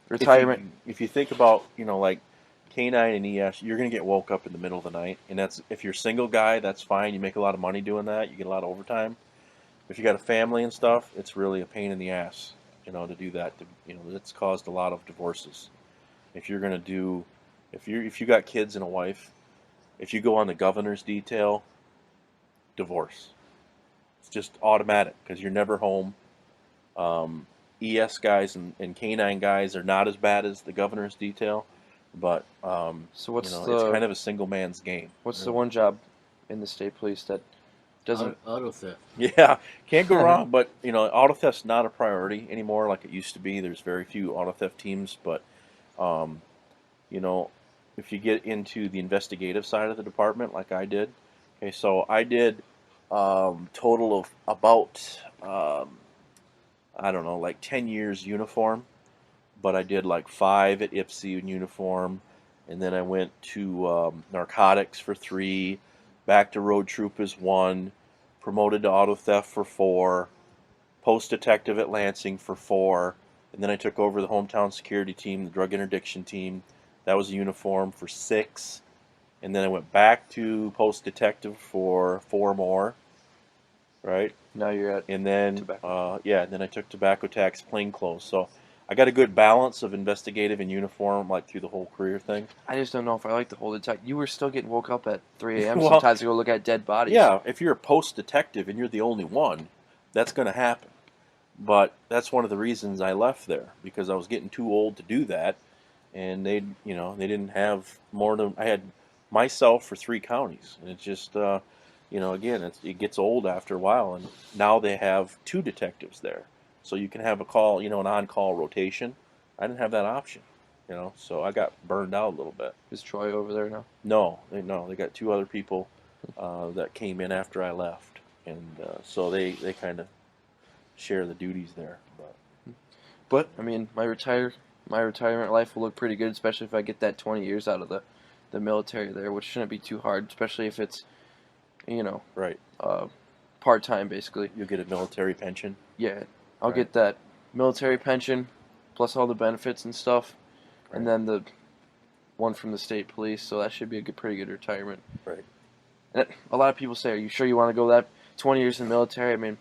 Retirement. If you think about like K9 and ES, you're gonna get woke up in the middle of the night, and that's if you're a single guy, that's fine. You make a lot of money doing that. You get a lot of overtime. If you got a family and stuff, it's really a pain in the ass, to do that. It's caused a lot of divorces. If you're gonna do, if you got kids and a wife, if you go on the governor's detail, divorce. It's just automatic because you're never home. ES guys and K9 guys are not as bad as the governor's detail, but So what's it's the kind of a single man's game. what's the one job in the state police that doesn't? Auto theft. Yeah, can't go wrong. But auto theft's not a priority anymore like it used to be. There's very few auto theft teams, but if you get into the investigative side of the department, like I did, okay, so I did total of about I don't know, like 10 years uniform, but I did like 5 at IPSI in uniform, and then I went to narcotics for 3, back to road troop as 1, promoted to auto theft for 4, post detective at Lansing for 4, and then I took over the hometown security team, the drug interdiction team. That was a uniform for 6, and then I went back to post detective for 4 more, right? Now you're at And then, tobacco. and then I took tobacco tax plainclothes. So I got a good balance of investigative and uniform, like through the whole career thing. I just don't know if I like to hold it tight. You were still getting woke up at 3 a.m. Well, sometimes to go look at dead bodies. Yeah, if you're a post detective and you're the only one, that's going to happen. But that's one of the reasons I left there, because I was getting too old to do that, and they didn't have more than I had myself for 3 counties, and it's just. Again, it gets old after a while, and now they have 2 detectives there, so you can have a call, an on-call rotation. I didn't have that option, so I got burned out a little bit. Is Troy over there now? No, they got 2 other people that came in after I left, and so they kind of share the duties there. But I mean, my retirement life will look pretty good, especially if I get that 20 years out of the military there, which shouldn't be too hard, especially if it's Right. part-time, basically. You'll get a military pension. Yeah, I'll Right. get that military pension, plus all the benefits and stuff, and then the one from the state police, so that should be pretty good retirement. Right. And a lot of people say, are you sure you want to go that 20 years in the military? I mean,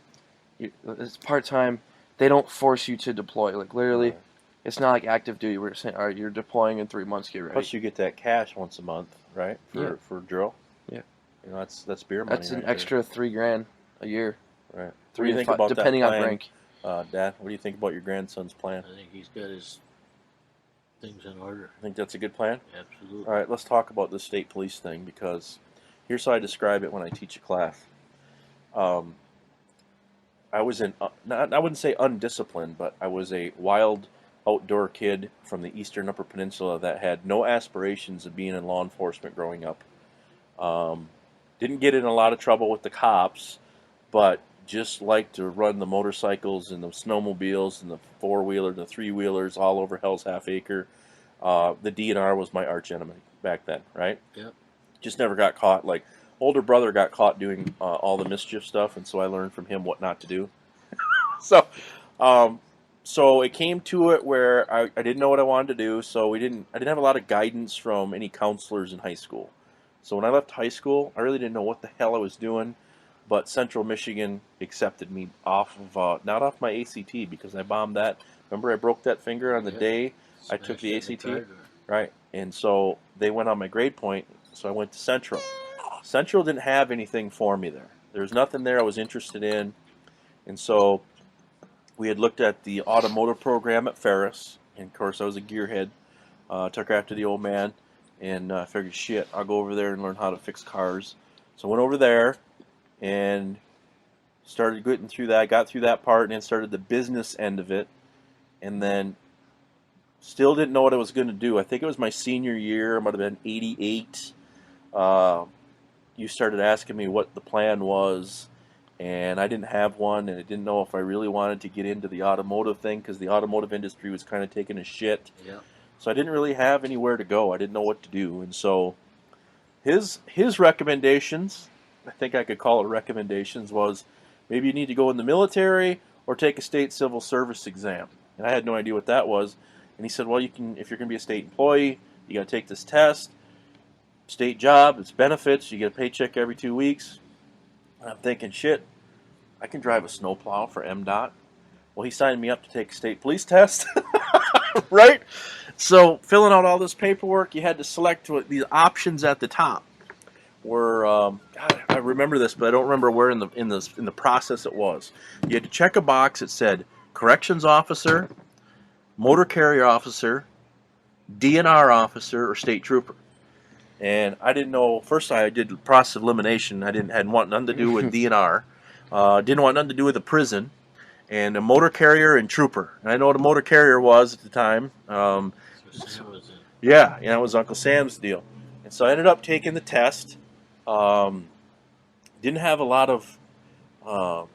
it's part-time. They don't force you to deploy. Like, literally, Right. it's not like active duty where you're saying, all right, you're deploying in 3 months, get ready. Plus, you get that cash once a month, right? For drill. Yeah. That's beer money. That's an right extra $3,000 a year. there. Right. What do 3 you to think 5, about depending that on plan? rank. Dad, what do you think about your grandson's plan? I think he's got his things in order. I think that's a good plan. Absolutely. All right, let's talk about the state police thing, because here's how I describe it when I teach a class. I was I wouldn't say undisciplined, but I was a wild outdoor kid from the eastern Upper Peninsula that had no aspirations of being in law enforcement growing up. Didn't get in a lot of trouble with the cops, but just liked to run the motorcycles and the snowmobiles and the 4-wheeler, the 3-wheelers all over Hell's Half Acre. The DNR was my arch enemy back then, right? Yep. Just never got caught. Like, older brother got caught doing all the mischief stuff, and so I learned from him what not to do. So it came to it where I didn't know what I wanted to do, so I didn't have a lot of guidance from any counselors in high school. So when I left high school, I really didn't know what the hell I was doing, but Central Michigan accepted me off of, not off my ACT, because I bombed that. Remember I broke that finger on the day I took the Smashed ACT? in car door. Right, and so they went on my grade point, so I went to Central. Central didn't have anything for me there. There was nothing there I was interested in, and so we had looked at the automotive program at Ferris, and of course I was a gearhead, took after the old man, and I figured, shit, I'll go over there and learn how to fix cars. So I went over there and started getting through that, got through that part, and then started the business end of it. and then still didn't know what I was going to do. I think it was my senior year. I might have been 88. You started asking me what the plan was, and I didn't have one, and I didn't know if I really wanted to get into the automotive thing because the automotive industry was kind of taking a shit. Yeah. So I didn't really have anywhere to go. I didn't know what to do, and so his recommendations, I think I could call it recommendations, was maybe you need to go in the military or take a state civil service exam. And I had no idea what that was. And he said, well, you can, if you're going to be a state employee, you got to take this test. State job, it's benefits, you get a paycheck every 2 weeks. And I'm thinking, shit, I can drive a snowplow for MDOT. Well, he signed me up to take a state police test, right? So filling out all this paperwork, you had to select what the options at the top were. God, I remember this, but I don't remember where in the process it was. You had to check a box that said corrections officer, motor carrier officer, DNR officer, or state trooper. And I didn't know. First, I did process of elimination. I hadn't want nothing to do with DNR. Didn't want nothing to do with the prison, and a motor carrier and trooper. And I know what a motor carrier was at the time. So Sam was in. Yeah, it was Uncle Sam's deal. And so I ended up taking the test. Didn't have a lot of. I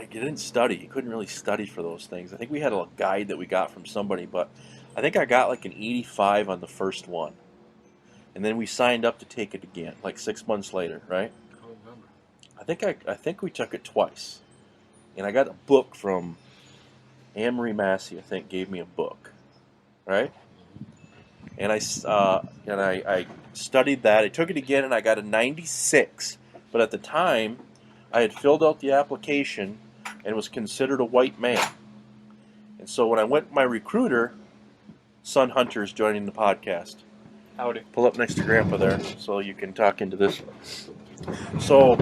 didn't study. You couldn't really study for those things. I think we had a guide that we got from somebody, but I think I got like an 85 on the first one. And then we signed up to take it again, like 6 months later, right? I don't remember. I think we took it twice. And I got a book from Amory Massey, I think, gave me a book, right? And I studied that. I took it again, and I got a 96. But at the time, I had filled out the application and was considered a white man. And so when I went with my recruiter, Son Hunter's joining the podcast. Howdy. Pull up next to Grandpa there so you can talk into this. So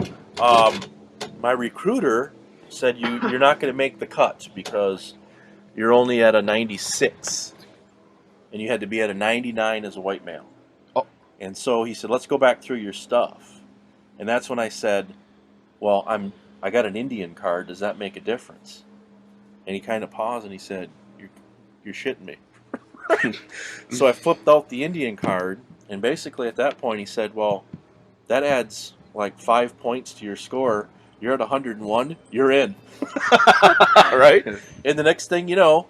my recruiter said you're not going to make the cut because you're only at a 96. And you had to be at a 99 as a white male. Oh. And so he said, let's go back through your stuff. And that's when I said, well, I got an Indian card. Does that make a difference? And he kind of paused and he said, you're shitting me. So I flipped out the Indian card, and basically at that point he said, well, that adds like 5 points to your score. You're at 101. You're in. Right? And the next thing you know,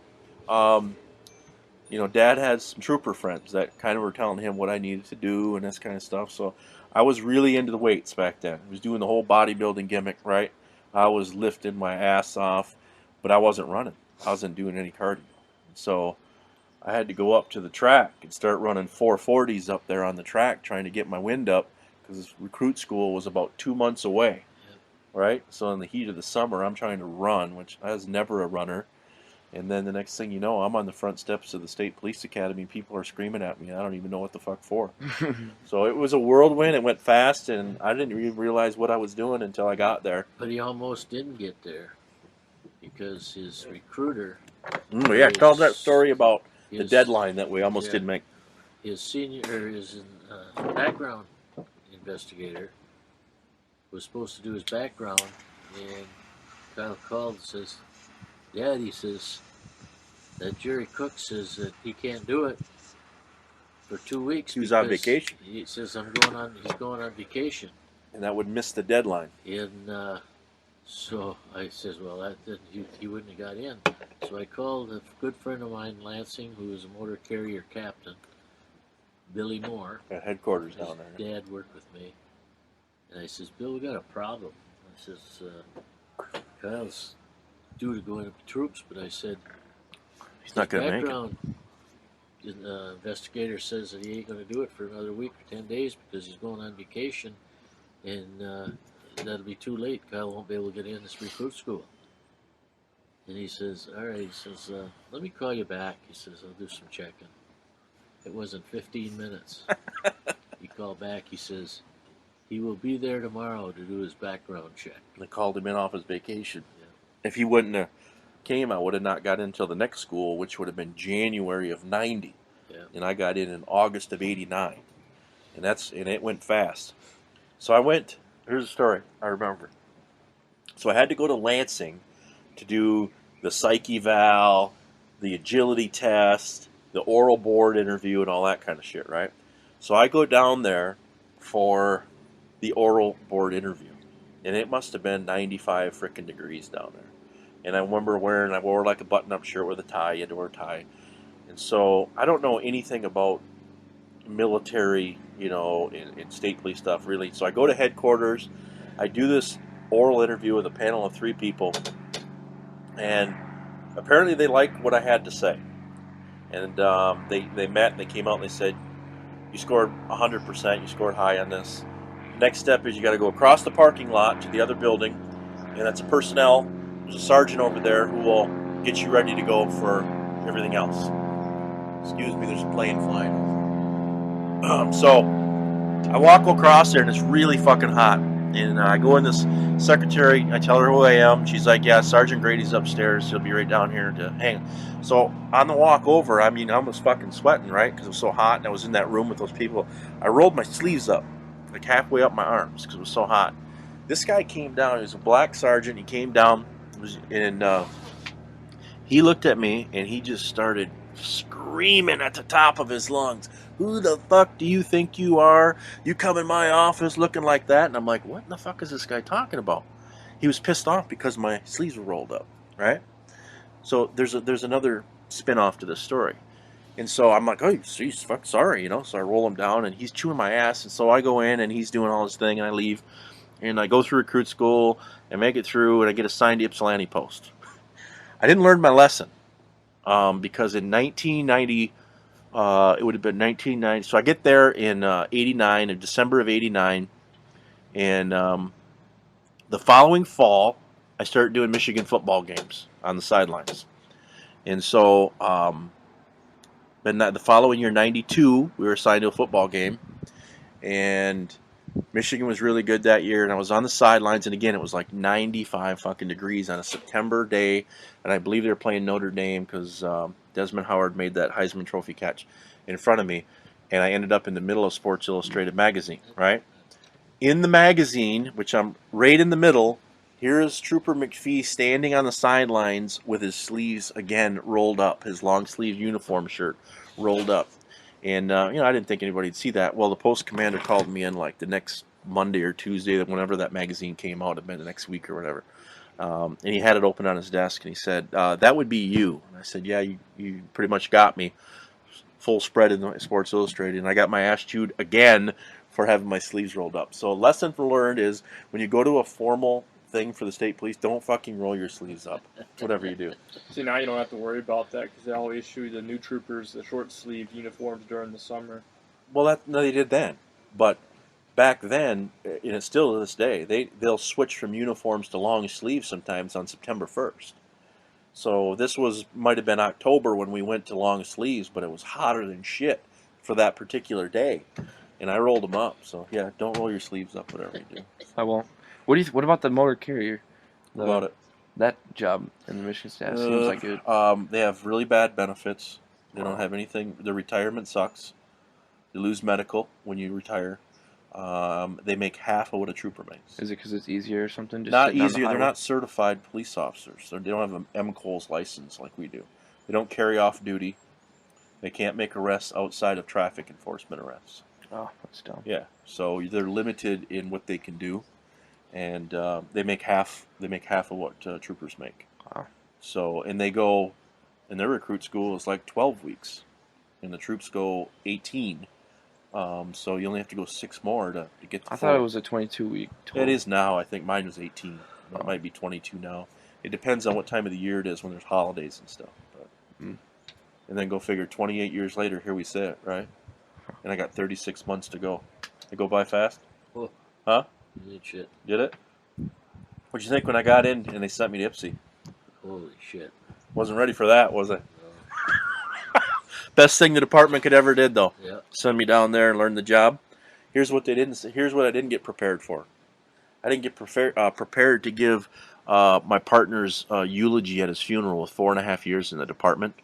Dad had some trooper friends that kind of were telling him what I needed to do and this kind of stuff. So I was really into the weights back then. I was doing the whole bodybuilding gimmick, right? I was lifting my ass off, but I wasn't running. I wasn't doing any cardio. So I had to go up to the track and start running 440s up there on the track, trying to get my wind up, because recruit school was about 2 months away, right? So in the heat of the summer, I'm trying to run, which I was never a runner. And then the next thing you know, I'm on the front steps of the State Police Academy, and people are screaming at me, and I don't even know what the fuck for. So it was a whirlwind. It went fast, and I didn't even realize what I was doing until I got there. But he almost didn't get there because his recruiter. Yeah, tell that story about the deadline that we almost didn't make. His background investigator was supposed to do his background, and Kyle called and says, Dad, he says, that Jerry Cook says that he can't do it for 2 weeks. He was on vacation. He says, he's going on vacation. And that would miss the deadline. And so I says, well, he wouldn't have got in. So I called a good friend of mine in Lansing, who was a motor carrier captain, Billy Moore. At headquarters down there. His dad worked with me. And I says, Bill, we got a problem. I says, Kyle's due to go into the troops, but I said, he's not going to make it. Background investigator says that he ain't going to do it for another week or 10 days because he's going on vacation, and that'll be too late. Kyle won't be able to get in this recruit school. And he says, all right, he says, let me call you back. He says, I'll do some checking. It wasn't 15 minutes. He called back. He says, he will be there tomorrow to do his background check. They called him in off his vacation. Yeah. If he wouldn't have came, I would have not got in until the next school, which would have been January of 90. Yeah. And I got in August of 89. And it went fast. So I went, here's a story I remember. So I had to go to Lansing to do the psych eval, the agility test, the oral board interview, and all that kind of shit, right? So I go down there for the oral board interview, and it must have been 95 frickin' degrees down there. And I remember I wore like a button-up shirt with a tie. You had to wear a tie. And so I don't know anything about military, and state police stuff, really. So I go to headquarters. I do this oral interview with a panel of 3 people. And apparently they liked what I had to say. And they met and they came out and they said, you scored 100%, you scored high on this. Next step is you got to go across the parking lot to the other building, and that's a personnel. There's a sergeant over there who will get you ready to go for everything else. Excuse me, there's a plane flying. So I walk across there, and it's really fucking hot. And I go in this secretary, I tell her who I am. She's like, yeah, Sergeant Grady's upstairs. He'll be right down here to hang. So on the walk over, I was fucking sweating, right? Because it was so hot, and I was in that room with those people. I rolled my sleeves up, like halfway up my arms, because it was so hot. This guy came down. He was a black sergeant. He came down, and he looked at me, and he just started screaming at the top of his lungs, who the fuck do you think you are? You come in my office looking like that? And I'm like, what in the fuck is this guy talking about? He was pissed off because my sleeves were rolled up, right? So there's another spin-off to this story. And so I'm like, oh, geez, fuck, sorry, So I roll him down, and he's chewing my ass. And so I go in, and he's doing all his thing, and I leave. And I go through recruit school, and make it through, and I get assigned to Ypsilanti Post. I didn't learn my lesson. Because in 1990, it would have been 1990. So I get there in 89, in December of 89. And the following fall, I started doing Michigan football games on the sidelines. And so then the following year, 92, we were assigned to a football game. And Michigan was really good that year, and I was on the sidelines, and again, it was like 95 fucking degrees on a September day, and I believe they were playing Notre Dame because Desmond Howard made that Heisman Trophy catch in front of me, and I ended up in the middle of Sports Illustrated magazine, right? In the magazine, which I'm right in the middle, here is Trooper McPhee standing on the sidelines with his sleeves, again, rolled up, his long-sleeve uniform shirt rolled up. And, I didn't think anybody would see that. Well, the post commander called me in like the next Monday or Tuesday, whenever that magazine came out, it been the next week or whatever. And he had it open on his desk, and he said, that would be you. And I said, yeah, you pretty much got me. Full spread in Sports Illustrated. And I got my ass chewed again for having my sleeves rolled up. So a lesson learned is when you go to a formal thing for the state police, don't fucking roll your sleeves up, whatever you do. See, now you don't have to worry about that because they'll issue the new troopers the short-sleeved uniforms during the summer. Well, no, they did then, but back then, and it's still to this day, they'll switch from uniforms to long sleeves sometimes on September 1st. So this might have been October when we went to long sleeves, but it was hotter than shit for that particular day, and I rolled them up. So yeah, don't roll your sleeves up, whatever you do. I won't. What about the motor carrier? What about it? That job in the Michigan staff seems like good. They have really bad benefits. They don't have anything. The retirement sucks. You lose medical when you retire. They make half of what a trooper makes. Is it because it's easier or something? Just Not easier. They're not certified police officers. They don't have an MCOLS license like we do. They don't carry off duty. They can't make arrests outside of traffic enforcement arrests. Oh, that's dumb. Yeah, so they're limited in what they can do, and they make half. They make half of what troopers make. Wow. So, and they go, and their recruit school is like 12 weeks, and the troops go 18. So you only have to go 6 more to get the I thought it was a 22-week tour. It is now. I think mine was 18. It might be 22 now. It depends on what time of the year it is when there's holidays and stuff. But, and then go figure 28 years later, here we sit, right? And I got 36 months to go. It go by fast? Oh. Huh? You did shit. Did it? What'd you think when I got in and they sent me to Ipsy? Holy shit. Wasn't ready for that, was I? Best thing the department could ever did, though. Yeah. Send me down there and learn the job. Here's what they didn't. Here's what I didn't get prepared for. I didn't get prepared to give my partner's eulogy at his funeral with 4.5 years in the department.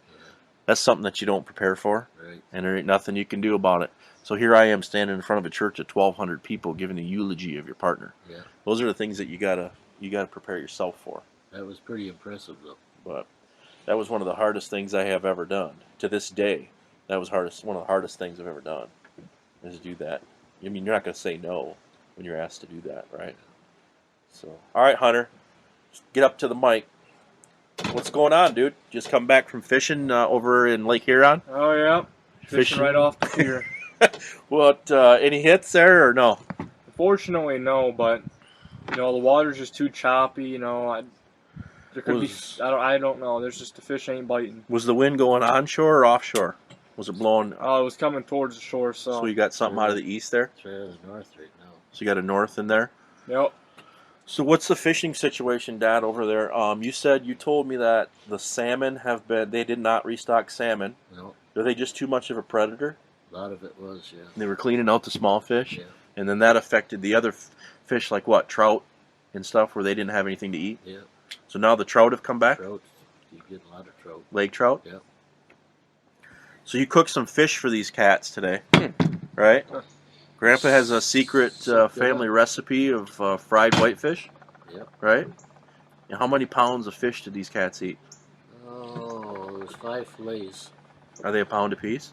That's something that you don't prepare for, Right. and there ain't nothing you can do about it. So here I am standing in front of a church of 1,200 people giving a eulogy of your partner. Yeah. Those are the things that you gotta prepare yourself for. That was pretty impressive, though. But That was one of the hardest things I have ever done. To this day, that was one of the hardest things I've ever done, is to do that. I mean, you're not going to say no when you're asked to do that, right? So, all right, Hunter, get up to the mic. What's going on, dude? Just come back from fishing over in Lake Huron? Oh yeah, fishing right off the pier. What? Any hits there or no? Unfortunately, no. But the water's just too choppy. There could be. I don't know. There's just the fish ain't biting. Was the wind going onshore or offshore? Was it blowing? Oh, it was coming towards the shore. So you got something out of the east there? It's right out of the north right now. So you got a north in there? Yep. So what's the fishing situation, Dad, over there? You told me that the salmon they did not restock salmon. No, Are they just too much of a predator? a lot of it was, yeah. They were cleaning out the small fish, Yeah. and then that affected the other fish, like what, trout and stuff, where they didn't have anything to eat. Yeah. So now the trout have come back. Trout, you get a lot of trout. Lake trout. Yeah. So you cooked some fish for these cats today, right? Grandpa has a secret family recipe of fried whitefish. Yeah. Right? And how many pounds of fish did these cats eat? Oh, it was 5 fillets. Are they a pound apiece?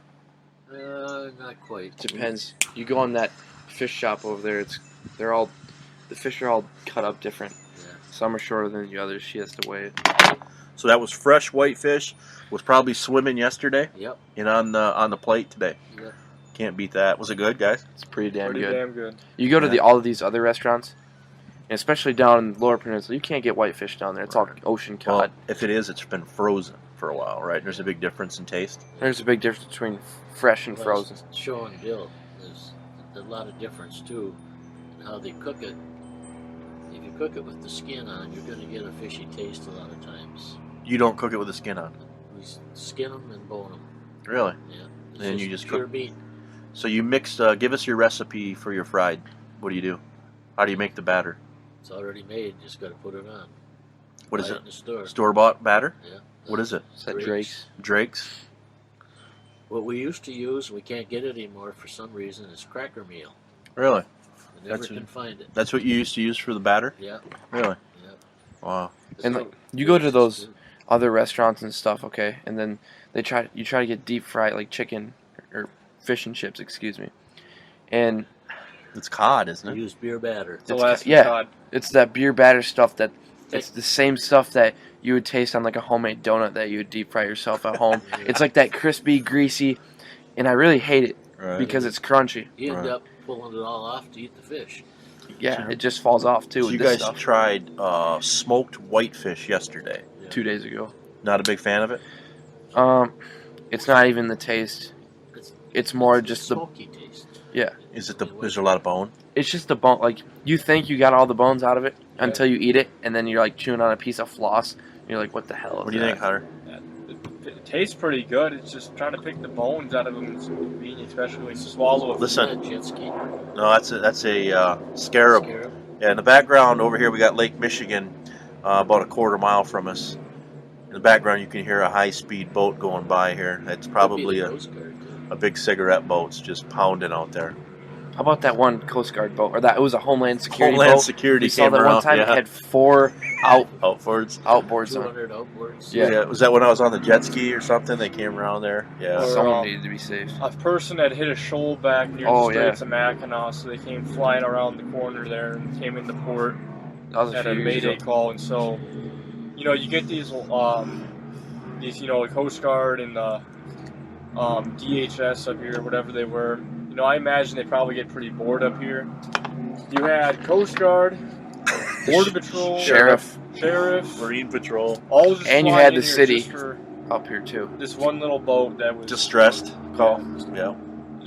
Not quite. Depends. You go on that fish shop over there. The fish are all cut up different. Yeah. Some are shorter than the others. She has to weigh it. So that was fresh whitefish. Was probably swimming yesterday Yep. and on the plate today. Yep. Can't beat that. Was it good, guys? It's pretty damn Pretty good. damn good. You go to Yeah. all of these other restaurants, and especially down in Lower Peninsula, you can't get whitefish down there. It's all ocean cod. Well, if it is, it's been frozen for a while, right? There's a big difference in taste. There's a big difference between fresh and frozen. Show and Bill. There's a lot of difference too in how they cook it. If you cook it with the skin on, you're going to get a fishy taste a lot of times. You don't cook it with the skin on. We skin them and bone them. Really? Yeah. It's And you just pure cook- meat. So you mixed. Give us your recipe for your fried. What do you do? How do you make the batter? It's already made. Just got to put it on. What is Buy it? In the store. Store-bought batter? Yeah. What is it? Is that Drake's? Drake's? What we used to use, we can't get it anymore for some reason, is cracker meal. Really? We never That's can it. find it. That's what you used to use for the batter? Yeah. Really? Yeah. Wow. And So, like, you go to it's those just- other restaurants and stuff, okay, and then you try to get deep fried like chicken or fish and chips, excuse me, and It's cod, isn't We it? use beer batter. It's Alaska cod. it's that beer batter stuff that it's the same stuff that you would taste on like a homemade donut that you would deep fry yourself at home. It's like that crispy, greasy, and I really hate it Right. because it's crunchy. You end Right. up pulling it all off to eat the fish. Yeah, it just falls off too. So with you this guys stuff. tried smoked whitefish yesterday. Yeah. 2 days ago. Not a big fan of it? It's not even the taste. It's more just the smoky taste. Is there a lot of bone? It's just the bone. Like you think you got all the bones out of it until you eat it, and then you're like chewing on a piece of floss. And you're like, what the hell? What do you think, Hunter? It tastes pretty good. It's just trying to pick the bones out of them is convenient, especially when you swallow it. Listen, Jet ski. no, that's a scarab. Scarab. Yeah, in the background over here we got Lake Michigan, about a quarter mile from us. In the background you can hear a high-speed boat going by here. It's probably Could be the a Coast Guard, too. big cigarette boat's just pounding out there. How about that one Coast Guard boat, or that it was a Homeland Security Homeland boat? Security We saw came that around. one time. Yeah. It had 4 Outboards. outboards on. 200 outboards. Yeah. Was that when I was on the jet ski or something? They came around there. Yeah. Or, Someone needed to be saved. A person had hit a shoal back near Oh, the Straits of Mackinac, so they came flying around the corner there and came into port That was a at few a years mayday ago. call. And so, you get these the Coast Guard and the DHS up here, whatever they were. I imagine they probably get pretty bored up here. You had Coast Guard, Border Patrol, Sheriff Marine Patrol. all just And you flying had in the here city. just for up here too. this one little boat that was Distressed call. Yeah.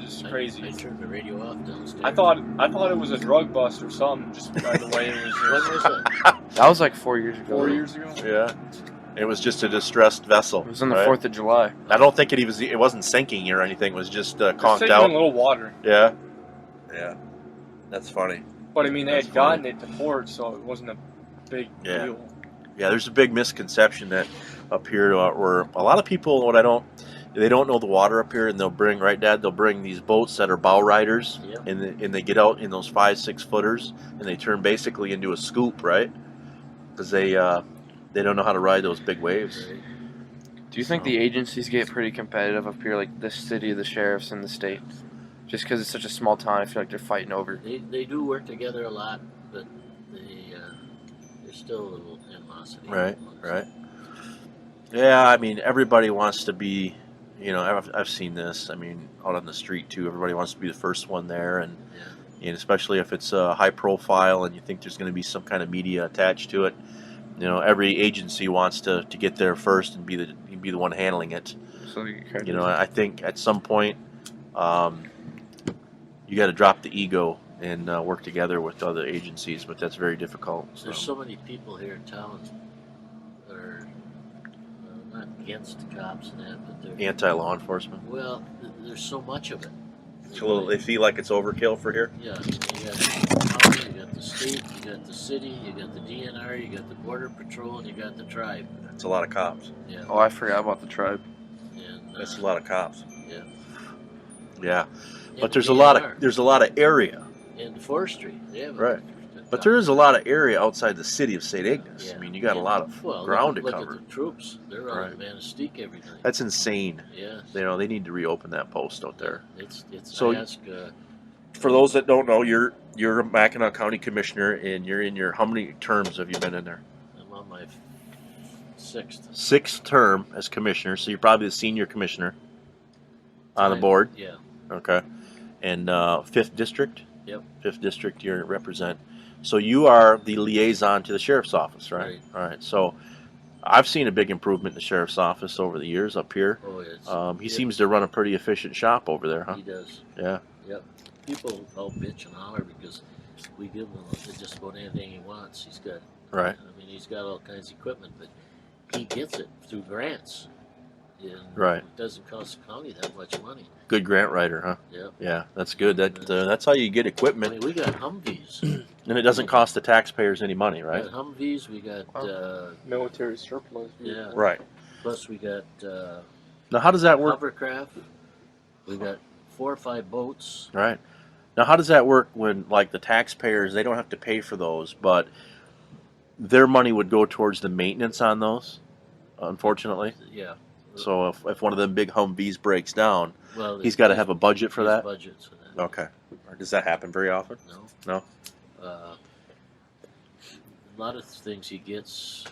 just I crazy. turned the radio off downstairs. I thought it was a drug bust or something, just by the way it was. When was it? That was like 4 years ago. 4 years ago. Yeah. It was just a distressed vessel. It was on the right? 4th of July. I don't think it wasn't sinking or anything. It was just Just conked taking out. a little water, Yeah. Yeah. That's funny. but I mean they That's had gotten it to port, so it wasn't a big Yeah. deal. Yeah, there's a big misconception that up here where a lot of people, they don't know the water up here, and they'll bring, right, Dad? They'll bring these boats that are bow riders, Yep. and they get out in those 5-6 footers, and they turn basically into a scoop, right? Because they don't know how to ride those big waves. Right. Do you think the agencies get pretty competitive up here, like the city, the sheriffs, and the state? Just because it's such a small town, I feel like they're fighting over. They do work together a lot, but there's still a little animosity. Right. Yeah, I mean, everybody wants to be, you know, I've seen this. I mean, out on the street too, everybody wants to be the first one there, and especially if it's a high profile and you think there's going to be some kind of media attached to it. You know, every agency wants to get there first and be the one handling it. So you know, I think at some point, you got to drop the ego and work together with other agencies, but that's very difficult. So. There's so many people here in town that are not against the cops and that, but they're anti-law enforcement. Well, there's so much of it. So they feel like it's overkill for here? Yeah, you got the county, you got the state, you got the city, you got the DNR, you got the Border Patrol, and you got the tribe. That's a lot of cops. Yeah. Oh, I forgot about the tribe. And, that's a lot of cops. Yeah. Yeah. And But there's DNR, a lot of area. And forestry. They have right. But there is a lot of area outside the city of St. Ignace. Yeah. I mean, you got a lot of ground to cover. Look at the troops. They're on Manistee every night. That's insane. Yeah. You know, they need to reopen that post out there. It's so, for those that don't know, you're a Mackinac County Commissioner, and you're in your, how many terms have you been in there? I'm on my sixth. Sixth term as Commissioner, so you're probably the senior Commissioner on the board. Yeah. Okay. And 5th District? Yep. 5th District you represent. So you are the liaison to the Sheriff's Office, right? Right. All right. So I've seen a big improvement in the Sheriff's Office over the years up here. Oh, yes. He seems to run a pretty efficient shop over there, huh? He does. Yeah. Yep. People all bitch and holler because we give him just about anything he wants. He's got. Right. I mean, he's got all kinds of equipment, but he gets it through grants. And right. It doesn't cost the county that much money. Good grant writer, huh? Yep. Yeah, that's good. That's how you get equipment. I mean, we got Humvees. And it doesn't cost the taxpayers any money, right? We got Humvees. We got military surplus. Yeah. Right. Plus, we got now, how does that work? hovercraft. We got 4 or 5 boats. Right. Now, how does that work when, like, the taxpayers, they don't have to pay for those, but their money would go towards the maintenance on those, unfortunately? Yeah. So if one of them big Humvees breaks down, well, he's got to have a budget for that? Budgets for that. Okay. Or does that happen very often? No. No? A lot of things he gets,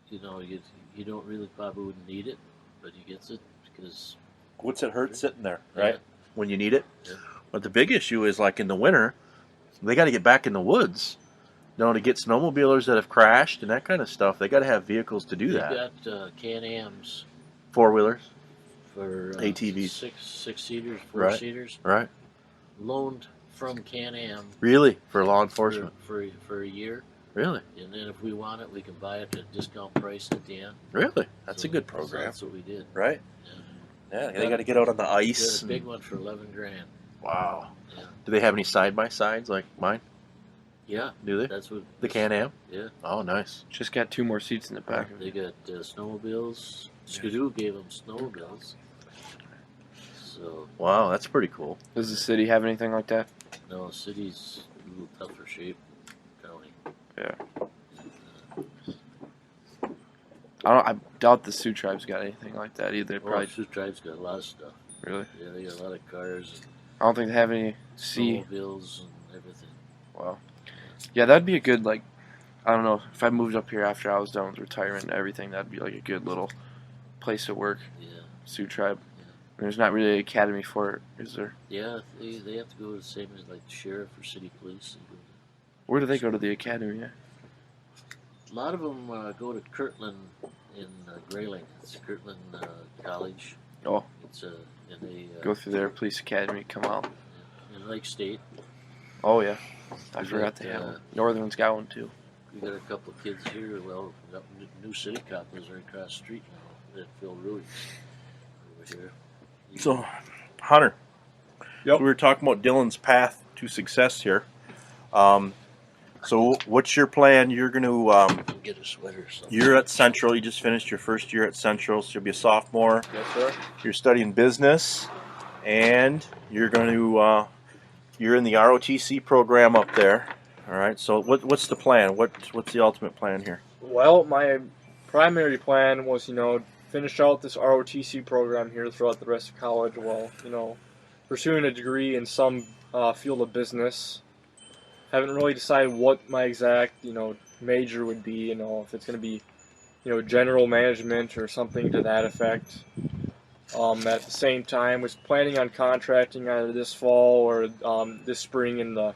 you know, you don't really probably wouldn't need it, but he gets it because... What's it hurt sitting there, right? Yeah. When you need it? Yeah. But the big issue is, like, in the winter, they got to get back in the woods. You know, to get snowmobilers that have crashed and that kind of stuff, they got to have vehicles to do that. We've got Can-Ams. 4-wheelers? For ATVs. Six-seaters, Right. 4-seaters. Right. Loaned from Can-Am. Really? For law enforcement? For a year. Really? And then if we want it, we can buy it at a discount price at the end. Really? That's So a good program. That's what we did. Right? Yeah. Yeah, they got to get out on the We ice. got a big one for $11,000. Wow. Yeah. Do they have any side-by-sides like mine? Yeah. Do they? That's what The Can-Am? Yeah. Oh, nice. Just got 2 more seats in the back. They got snowmobiles. Skidoo gave them snowmobiles. So Wow, that's pretty cool. Does the city have anything like that? no, city's a little tougher shape. County. Yeah. I doubt the Sioux tribe's got anything like that either. Probably. Sioux Tribe's got a lot of stuff. Really? Yeah, they got a lot of cars I don't think they have any and sea. snowmobiles and everything. Wow. Yeah, that'd be a good, like, I don't know, if I moved up here after I was done with retirement and everything, that'd be like a good little place to work. Yeah. Sioux tribe. There's not really an academy for it, is there? Yeah, they have to go the same as like the sheriff or city police. Where do they go to the academy at? A lot of them go to Kirtland in Grayling. It's Kirtland College. Oh. It's and they Go through their police academy, come out. in Lake State. Oh, yeah. I We forgot got, they have one. Northern's got one, too. We got a couple of kids here. Well, we got new city cop lives right across the street now. That Phil Ruiz over here. So, Hunter, Yep. we were talking about Dylan's path to success here. So, what's your plan? You're going to, Get a sweater or something. you're at Central. You just finished your first year at Central, so you'll be a sophomore. Yes, sir. You're studying business, and you're going to, you're in the ROTC program up there. All right. So, what's the plan? What's the ultimate plan here? Well, my primary plan was, finish out this ROTC program here throughout the rest of college while, pursuing a degree in some field of business. Haven't really decided what my exact, major would be, if it's going to be, general management or something to that effect. At the same time, was planning on contracting either this fall or this spring in the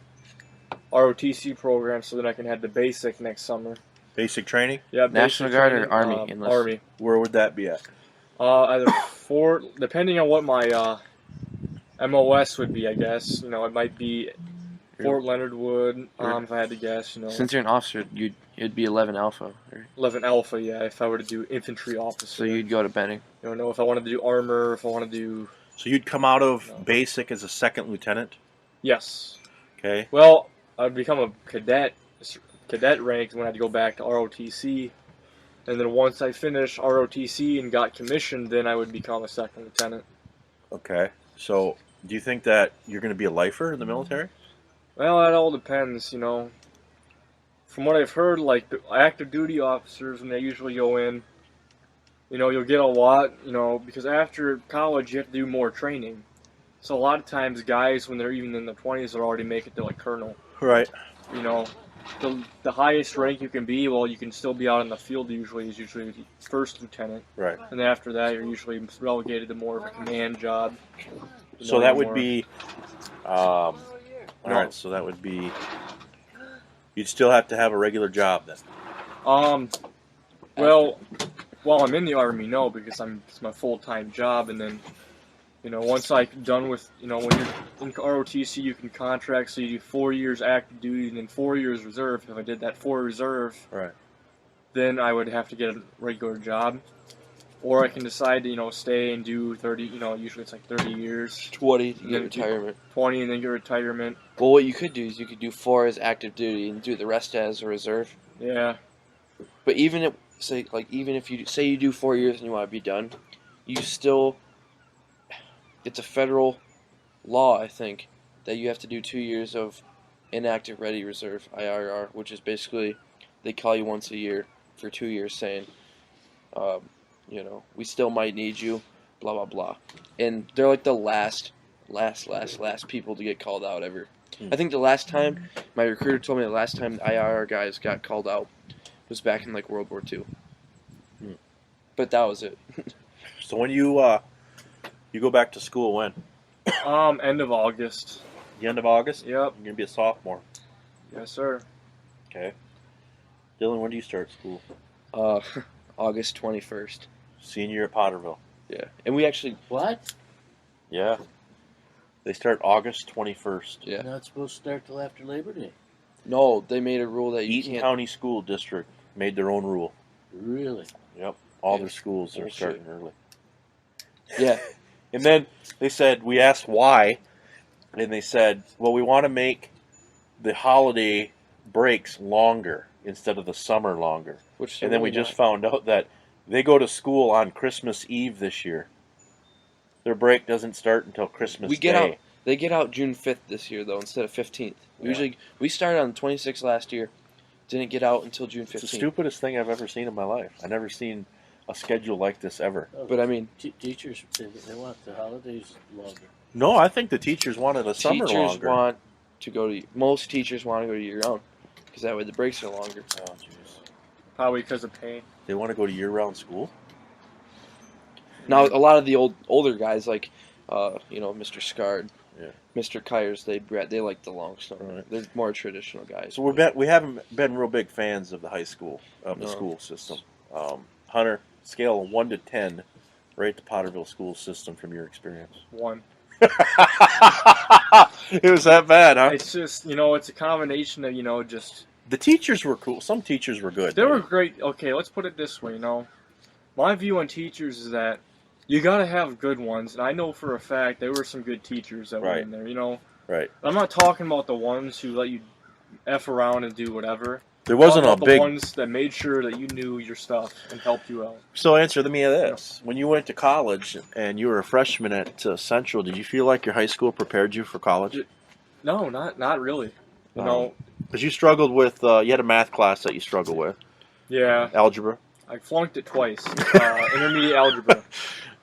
ROTC program so that I can have the basic next summer. Basic training? Yeah, National basic Guard training, or Army? Army. Where would that be at? Either depending on what my MOS would be, I guess. It might be Fort Leonard Wood, if I had to guess. Since you're an officer, it'd be 11 Alpha. Right? 11 Alpha, yeah, if I were to do infantry officer. So you'd go to Benning. If I wanted to do armor, if I want to do... So you'd come out of basic as a second lieutenant? Yes. Okay. Well, I'd become a cadet rank when I had to go back to ROTC. And then once I finished ROTC and got commissioned, then I would become a second lieutenant. Okay. So do you think that you're going to be a lifer in the military? Well, that all depends, From what I've heard, like, the active duty officers, when they usually go in, you'll get a lot, because after college, you have to do more training. So a lot of times, guys, when they're even in the 20s, they'll already make it to, like, colonel. Right. The highest rank you can be, well, you can still be out in the field is usually first lieutenant. Right. And then after that, you're usually relegated to more of a command job. So that would be... all right, so that would be... You'd still have to have a regular job then? Well, while I'm in the Army, no, because it's my full-time job, and then, once I'm done with, when you're in ROTC, you can contract, so you do 4 years active duty and then 4 years reserve. If I did that 4 reserve, right, then I would have to get a regular job. Or I can decide to, stay and do 30, usually it's like 30 years. 20 to get retirement. 20 and then get retirement. Well, what you could do is you could do 4 as active duty and do the rest as a reserve. Yeah. But even if you say you do 4 years and you want to be done, you still, it's a federal law, I think, that you have to do 2 years of inactive ready reserve, IRR, which is basically they call you once a year for 2 years saying, we still might need you, blah, blah, blah. And they're like the last people to get called out ever. I think the last time, my recruiter told me the last time the IRR guys got called out was back in like World War II. But that was it. So when you go back to school when? End of August. The end of August? Yep. You're going to be a sophomore. Yes, sir. Okay. Dylan, when do you start school? August 21st. Senior at Potterville. Yeah. And we actually... What? Yeah. They start August 21st. Yeah. You're not supposed to start till after Labor Day. No, they made a rule that you Eaton can't... County School District made their own rule. Really? Yep. All their schools are starting early. Yeah. And then they said, we asked why, and they said, well, we want to make the holiday breaks longer instead of the summer longer. And then we just found out that they go to school on Christmas Eve this year. Their break doesn't start until Christmas Day. They get out June 5th this year, though, instead of 15th. We started on the 26th last year. Didn't get out until June 15th. It's the stupidest thing I've ever seen in my life. I've never seen a schedule like this ever. Oh, but I mean... Teachers, they want the holidays longer. No, I think the teachers wanted a summer longer. Most teachers want to go to year-round, because that way the breaks are longer. Oh, jeez. Probably because of pay. They want to go to year-round school? Now, a lot of the older guys, like, Mr. Scard, Mr. Kyers, they like the long summer. Right. They're more traditional guys. So we haven't been real big fans of the high school, the school system. Hunter, scale of 1 to 10, rate the Potterville school system from your experience. 1. It was that bad, huh? It's just, it's a combination of, just... The teachers were cool. Some teachers were good. They were great. Okay, let's put it this way, My view on teachers is that you got to have good ones, and I know for a fact there were some good teachers that were in there, Right. I'm not talking about the ones who let you F around and do whatever. There wasn't a big... the ones that made sure that you knew your stuff and helped you out. So answer me this. When you went to college and you were a freshman at Central, did you feel like your high school prepared you for college? No, not really. Because you struggled with... you had a math class that you struggled with. Yeah. Algebra. I flunked it twice. Intermediate algebra,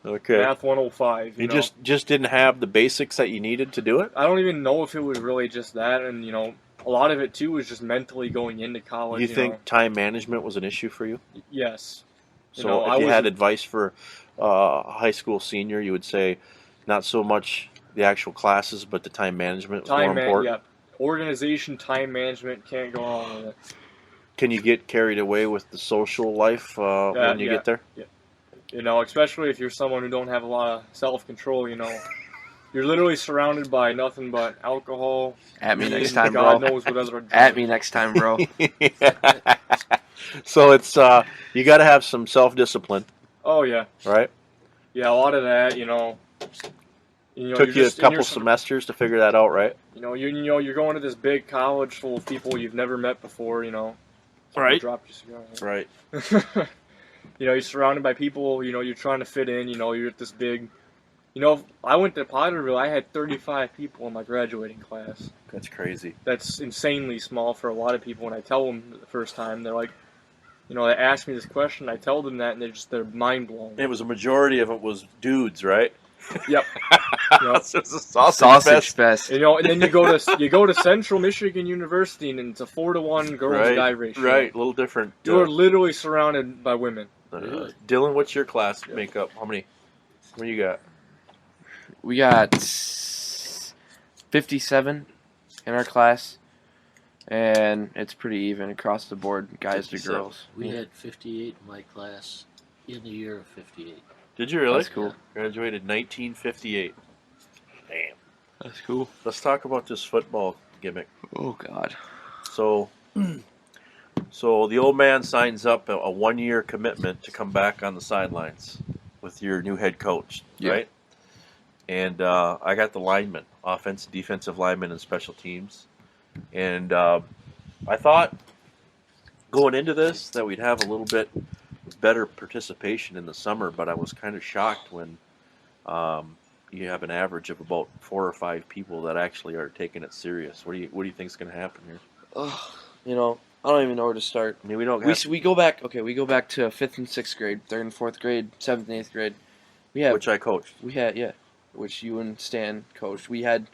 Okay. math 105. You know? just didn't have the basics that you needed to do it? I don't even know if it was really just that, and a lot of it too was just mentally going into college. You think time management was an issue for you? Yes. So if you had advice for a high school senior, you would say not so much the actual classes, but the time management was more important? Yeah. Organization, time management, can't go wrong with it. Can you get carried away with the social life when you get there? Yeah. Especially if you're someone who don't have a lot of self-control, You're literally surrounded by nothing but alcohol. At me next time, God bro. knows what other drugs. At me next time, bro. So it's you got to have some self-discipline, Oh, yeah. right? Yeah, a lot of that, Took you a couple semesters to figure that out, right? You're going to this big college full of people you've never met before, Right. Drop your cigar. Right. You're surrounded by people, you're trying to fit in, you're at this big... I went to Potterville, I had 35 people in my graduating class. That's crazy. That's insanely small for a lot of people. When I tell them the first time, they're like, they ask me this question, I tell them that, and they're mind blown. It was a majority of it was dudes, right? Yep. It was a Sausage fest. And then you go to Central Michigan University, and it's a 4-to-1 girl to guy ratio. Right, a little different. You're literally surrounded by women. Dylan, what's your class makeup? How many you got? We got 57 in our class, and it's pretty even across the board, guys to girls. We had 58 in my class in the year of 58. Did you really? That's cool. Graduated 1958. Damn. That's cool. Let's talk about this football gimmick. Oh, God. So the old man signs up a 1-year commitment to come back on the sidelines with your new head coach, right? And I got the linemen, offensive, defensive linemen, and special teams. And I thought going into this that we'd have a little bit better participation in the summer, but I was kind of shocked when you have an average of about 4 or 5 people that actually are taking it serious. What do you think is going to happen here? I don't even know where to start. I mean, we go back to 5th and 6th grade, 3rd and 4th grade, 7th and 8th grade. Which I coached. Which you and Stan coached. We had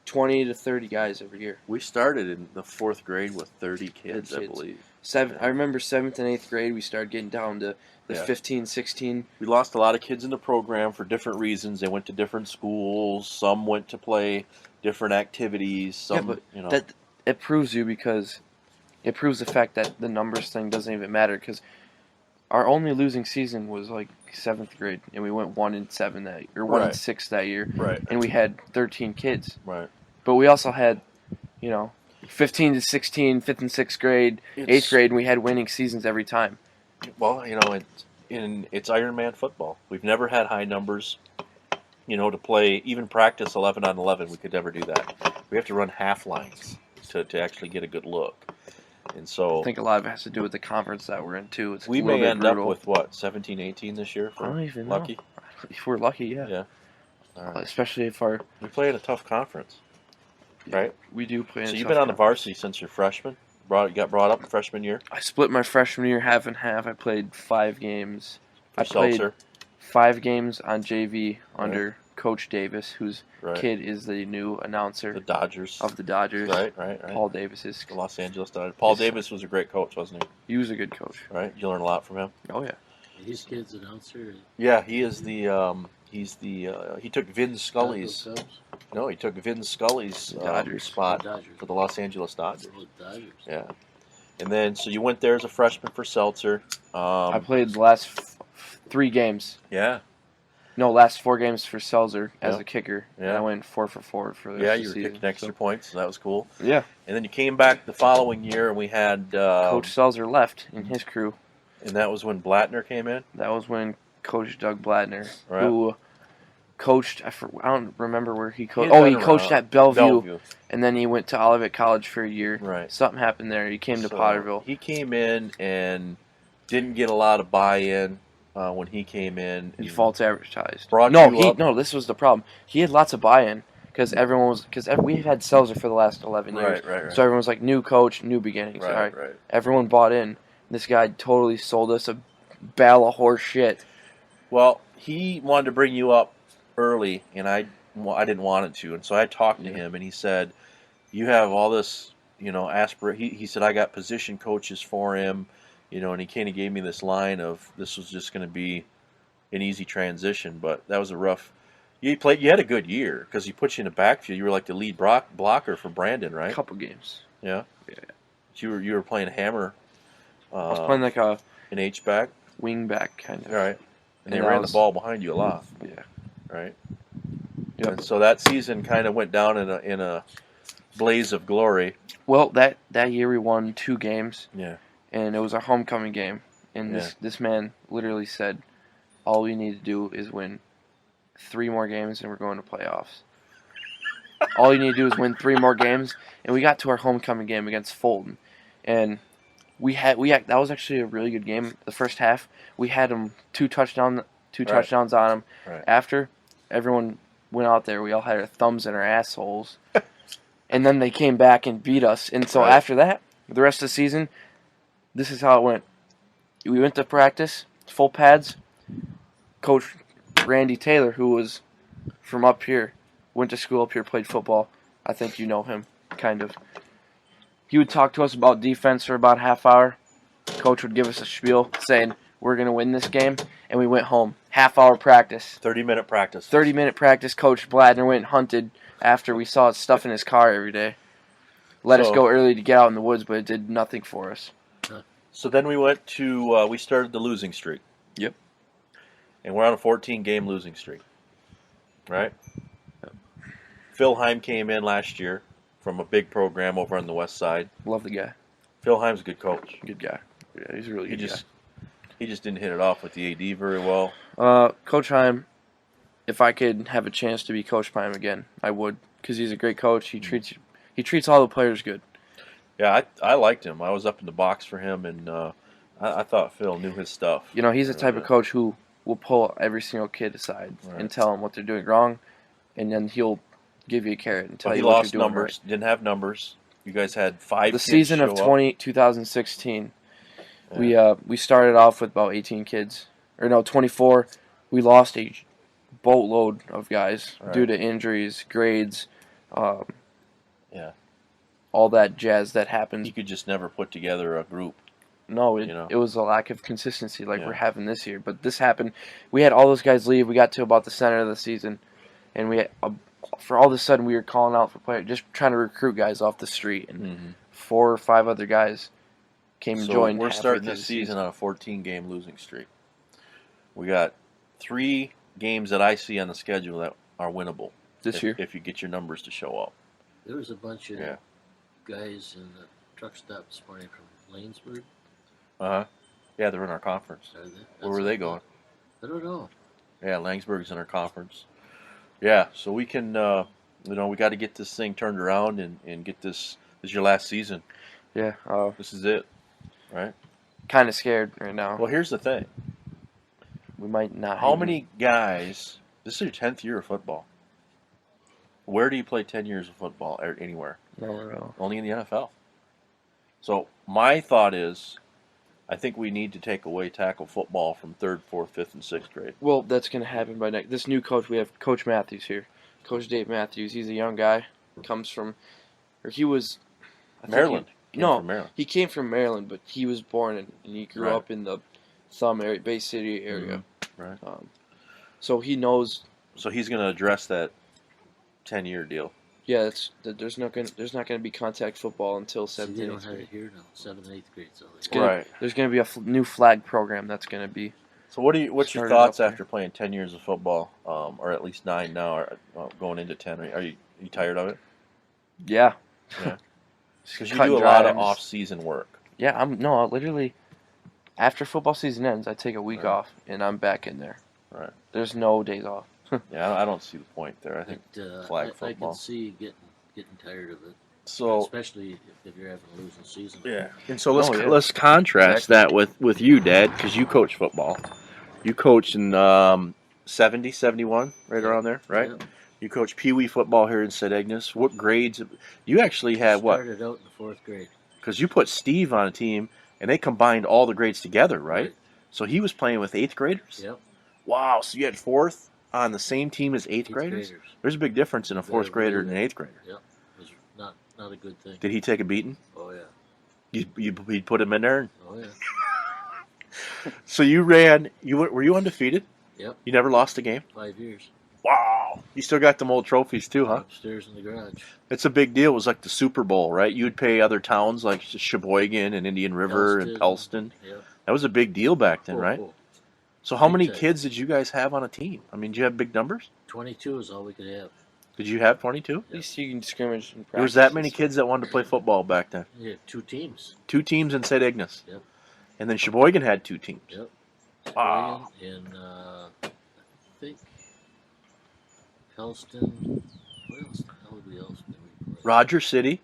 20 to 30 guys every year. We started in the 4th grade with 30 kids, I believe. I remember 7th and 8th grade, we started getting down to the 15, 16. We lost a lot of kids in the program for different reasons. They went to different schools. Some went to play different activities. Some, that it proves it proves the fact that the numbers thing doesn't even matter, because our only losing season was like 7th grade, and we went 1-7 that year, or 1-6 that year, right? And we had 13 kids, right? But we also had, 15 to 16, 5th and 6th grade, 8th grade, and we had winning seasons every time. Well, it's Iron Man football. We've never had high numbers, to play, even practice 11 on 11. We could never do that. We have to run half lines to actually get a good look. And so I think a lot of it has to do with the conference that we're in, too. We may end up with, 17, 18 this year? I don't even know. Lucky? If we're lucky, yeah. Yeah. Right. Especially if we play in a tough conference, right? We do play in a tough So you've been on the varsity since your freshman? Got brought up freshman year? I split my freshman year half and half. I played 5 games. I played 5 games on JV under Coach Davis, whose kid is the new announcer. The Dodgers. Of the Dodgers. Right. Paul Davis is the Los Angeles Dodgers. Paul Davis was a great coach, wasn't he? He was a good coach. Right? Did you learn a lot from him? Oh, yeah. His kid's announcer? Yeah, he is he took Vin Scully's... No, he took Vin Scully's spot for the Los Angeles Dodgers. Dodgers. Yeah. And then, so you went there as a freshman for Seltzer. I played the last 3 games. Yeah. No, last 4 games for Seltzer as a kicker. Yeah. And I went 4 for 4 for the rest of the season. You were kicking extra points, so that was cool. Yeah. And then you came back the following year, and we had... Coach Seltzer left in his crew. And that was when Blattner came in? That was when Coach Doug Blattner, who coached... I don't remember where he coached. He coached at Bellevue. And then he went to Olivet College for a year. Right. Something happened there. He came to Potterville. He came in and didn't get a lot of buy-in when he came in. He false advertised. No, this was the problem. He had lots of buy-in because we've had Seltzer for the last 11 years. Right. So everyone was like, new coach, new beginnings. Right. Everyone bought in. This guy totally sold us bale of horse shit. Well, he wanted to bring you up early, and I didn't want it to, and so I talked to him, and he said, "You have all this, He said I got position coaches for him, and he kind of gave me this line of this was just going to be an easy transition, but that was a rough. You had a good year because he put you in the backfield. You were like the lead blocker for Brandon, right? A couple games. Yeah. Yeah. You were playing hammer. I was playing like a an H back. wing back kind of. All right. And they And ran the ball behind you a lot. Yeah. Right. Yep. And so that season kind of went down in a blaze of glory. Well, that year we won 2 games. Yeah. And it was our homecoming game. And this man literally said, all we need to do is win 3 more games and we're going to playoffs. All you need to do is win 3 more games. And we got to our homecoming game against Fulton. And that was actually a really good game. The first half, we had them 2 touchdowns on them. Right. After, everyone went out there. We all had our thumbs in our assholes. And then they came back and beat us. And so after that, the rest of the season, this is how it went. We went to practice, full pads. Coach Randy Taylor, who was from up here, went to school up here, played football. I think you know him, kind of. He would talk to us about defense for about a half hour. Coach would give us a spiel saying, we're going to win this game. And we went home. Half-hour practice. 30-minute practice. 30-minute practice. Coach Bladner went and hunted after we saw stuff in his car every day. Let us go early to get out in the woods, but it did nothing for us. So then we went to, we started the losing streak. Yep. And we're on a 14-game losing streak. Right? Yep. Phil Heim came in last year from a big program over on the west side. Love the guy. Phil Heim's a good coach. Good guy. Yeah, he's a really good guy. He just didn't hit it off with the AD very well. Coach Heim, if I could have a chance to be coached by him again, I would, because he's a great coach. He treats all the players good. Yeah, I liked him. I was up in the box for him, and I thought Phil knew his stuff. He's the type of coach who will pull every single kid aside and tell them what they're doing wrong, and then he'll give you a carrot and tell you what you're doing numbers. Didn't have numbers. You guys had 5 The kids season of 2016, we started off with about 18 kids. 24. We lost a boatload of guys due to injuries, grades, all that jazz that happens. You could just never put together a group. No, it was a lack of consistency like we're having this year. But this happened. We had all those guys leave. We got to about the center of the season, and we had, for all of a sudden we were calling out for players, just trying to recruit guys off the street, and 4 or 5 other guys came and joined. We're starting this season on a 14-game losing streak. We got 3 games that I see on the schedule that are winnable this year if you get your numbers to show up. There was a bunch of guys in the truck stop this morning from Lanesburg. Yeah, they're in our conference. Are they? Where were they going? I don't know. Yeah, Langsburg's in our conference. Yeah, so we can, we got to get this thing turned around and get this. This is your last season. Yeah. This is it, right? Kind of scared right now. Well, here's the thing. We might not. How many guys? This is your 10th year of football. Where do you play 10 years of football anywhere? Nowhere else. Only in the NFL. So my thought is, I think we need to take away tackle football from 3rd, 4th, 5th, and 6th grade. Well, that's going to happen by next. This new coach, we have Coach Matthews here. Coach Dave Matthews. He's a young guy. Comes from, or he was, Maryland. He came from Maryland, but he was born and he grew up in the Thumb area, Bay City area. Right. So he knows. So he's going to address that 10-year deal. Yeah, there's not gonna be contact football until 7th They and don't 8th have grade. it here now. 7th and 8th grade. So There's gonna be a new flag program that's gonna be. So what's your thoughts after playing 10 years of football, or at least 9 now, or going into 10? Are you tired of it? Yeah. Yeah. Because you do a lot of off-season work. Yeah, literally. After football season ends, I take a week off and I'm back in there. Right. There's no days off. Yeah, I don't see the point there. I think flag football. I can see getting tired of it. So, especially if you're having a losing season. Yeah, and so let's contrast that with you, Dad, because you coach football. You coached in 70, 71, right around there, right? Yeah. You coach Pee Wee football here in St. Agnes. What grades? You actually had what? Started out in the 4th grade. Because you put Steve on a team, and they combined all the grades together, right? So he was playing with 8th graders? Yep. Wow, so you had 4th on the same team as 8th graders? There's a big difference in a 4th grader and an 8th grader. Yep. It was not a good thing. Did he take a beating? Oh, yeah. You put him in there? Oh, yeah. So you ran, were you undefeated? Yep. You never lost a game? 5 years. Wow. You still got them old trophies too, huh? Upstairs in the garage. It's a big deal. It was like the Super Bowl, right? You'd pay other towns like Sheboygan and Indian River and Pellston. Yep. That was a big deal back then, right? Cool. So how Big many time. kids did you guys have on a team? I mean, did you have big numbers? 22 is all we could have. Did you have 22? At least you can scrimmage and There was that practice many and kids that wanted to play football back then. We had 2 teams. 2 teams in St. Ignace. Yep. And then Sheboygan had 2 teams. Yep. Wow. And I think Helston. What else? How else did we play? Roger City.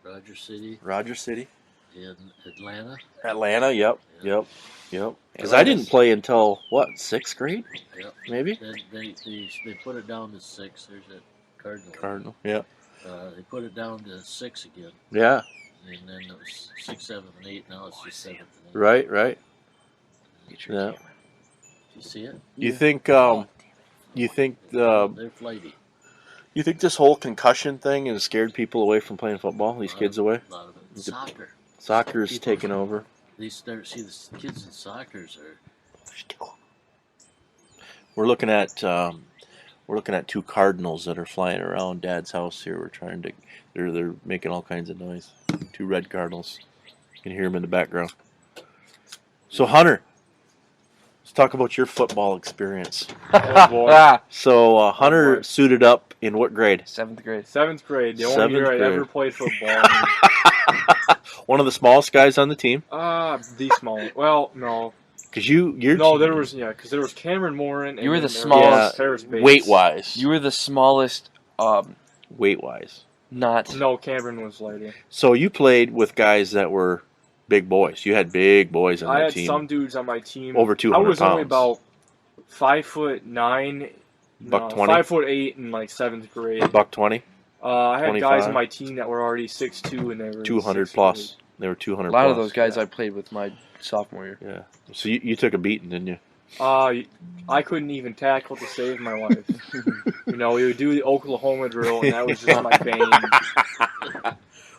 Roger City in Atlanta. Atlanta, yep. Because Atlanta's- I didn't play until, what, 6th grade? Yep. Maybe? Then they put it down to 6. There's that Cardinal. Cardinal, yeah. They put it down to 6 again. Yeah, And then it was 6, 7, and 8. Now it's just 7 and 8. right. Get your Yeah. camera. You see it? You think They're flighty. you think this whole concussion thing has scared people away from playing football? These kids away? A lot of it. Soccer. Soccer's People- taking over. They start see the kids in soccer's are We're looking at 2 cardinals that are flying around Dad's house here. They're making all kinds of noise. 2 red cardinals. You can hear them in the background. So Hunter, let's talk about your football experience. Oh, boy. So Hunter suited up in what grade? 7th grade. 7th grade, the only 7th year I grade. ever played football. One of the smallest guys on the team. The small. Well, no. Because you're No, there was Cameron Morin. You were the then there was smallest- Ferris Bates. weight wise. You were the smallest. Weight wise. Not. No, Cameron was lighter. So you played with guys that were big boys. You had big boys on I that had team. some dudes on my team. Over 200 I was only pounds. about 5'9", Buck 20? 5'8" in like 7th grade. Buck 20, I had 25? guys on my team that were already 6'2", and they were 200 6'8". plus. They were 200 A lot plus. of those guys I played with my sophomore year. Yeah. So you took a beating, didn't you? I couldn't even tackle to save my life. We would do the Oklahoma drill, and that was just my bane.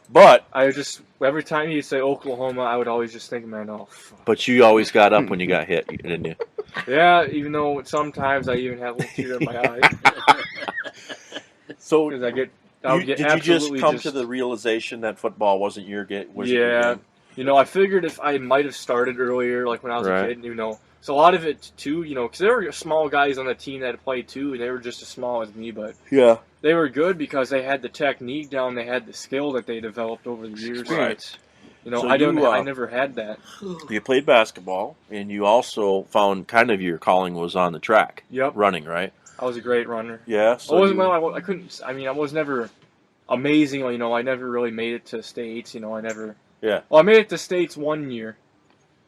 But I would just every time he'd say Oklahoma, I would always just think, man, oh, fuck. you always got up when you got hit, didn't you? Yeah, even though sometimes I even had a little tear in my eye So because I would get did you just absolutely come to the realization that football wasn't your game? Yeah. I figured if I might have started earlier, like when I was Right. a kid, So a lot of it too, because there were small guys on the team that played too, and they were just as small as me, but Yeah. they were good because they had the technique down, they had the skill that they developed over the years. Experience. So I never had that. You played basketball, and you also found kind of your calling was on the track, Yep, running, right? I was a great runner. Yeah. So I wasn't I couldn't. I mean, I was never amazing. I never really made it to states. I never. Yeah. Well, I made it to states one year.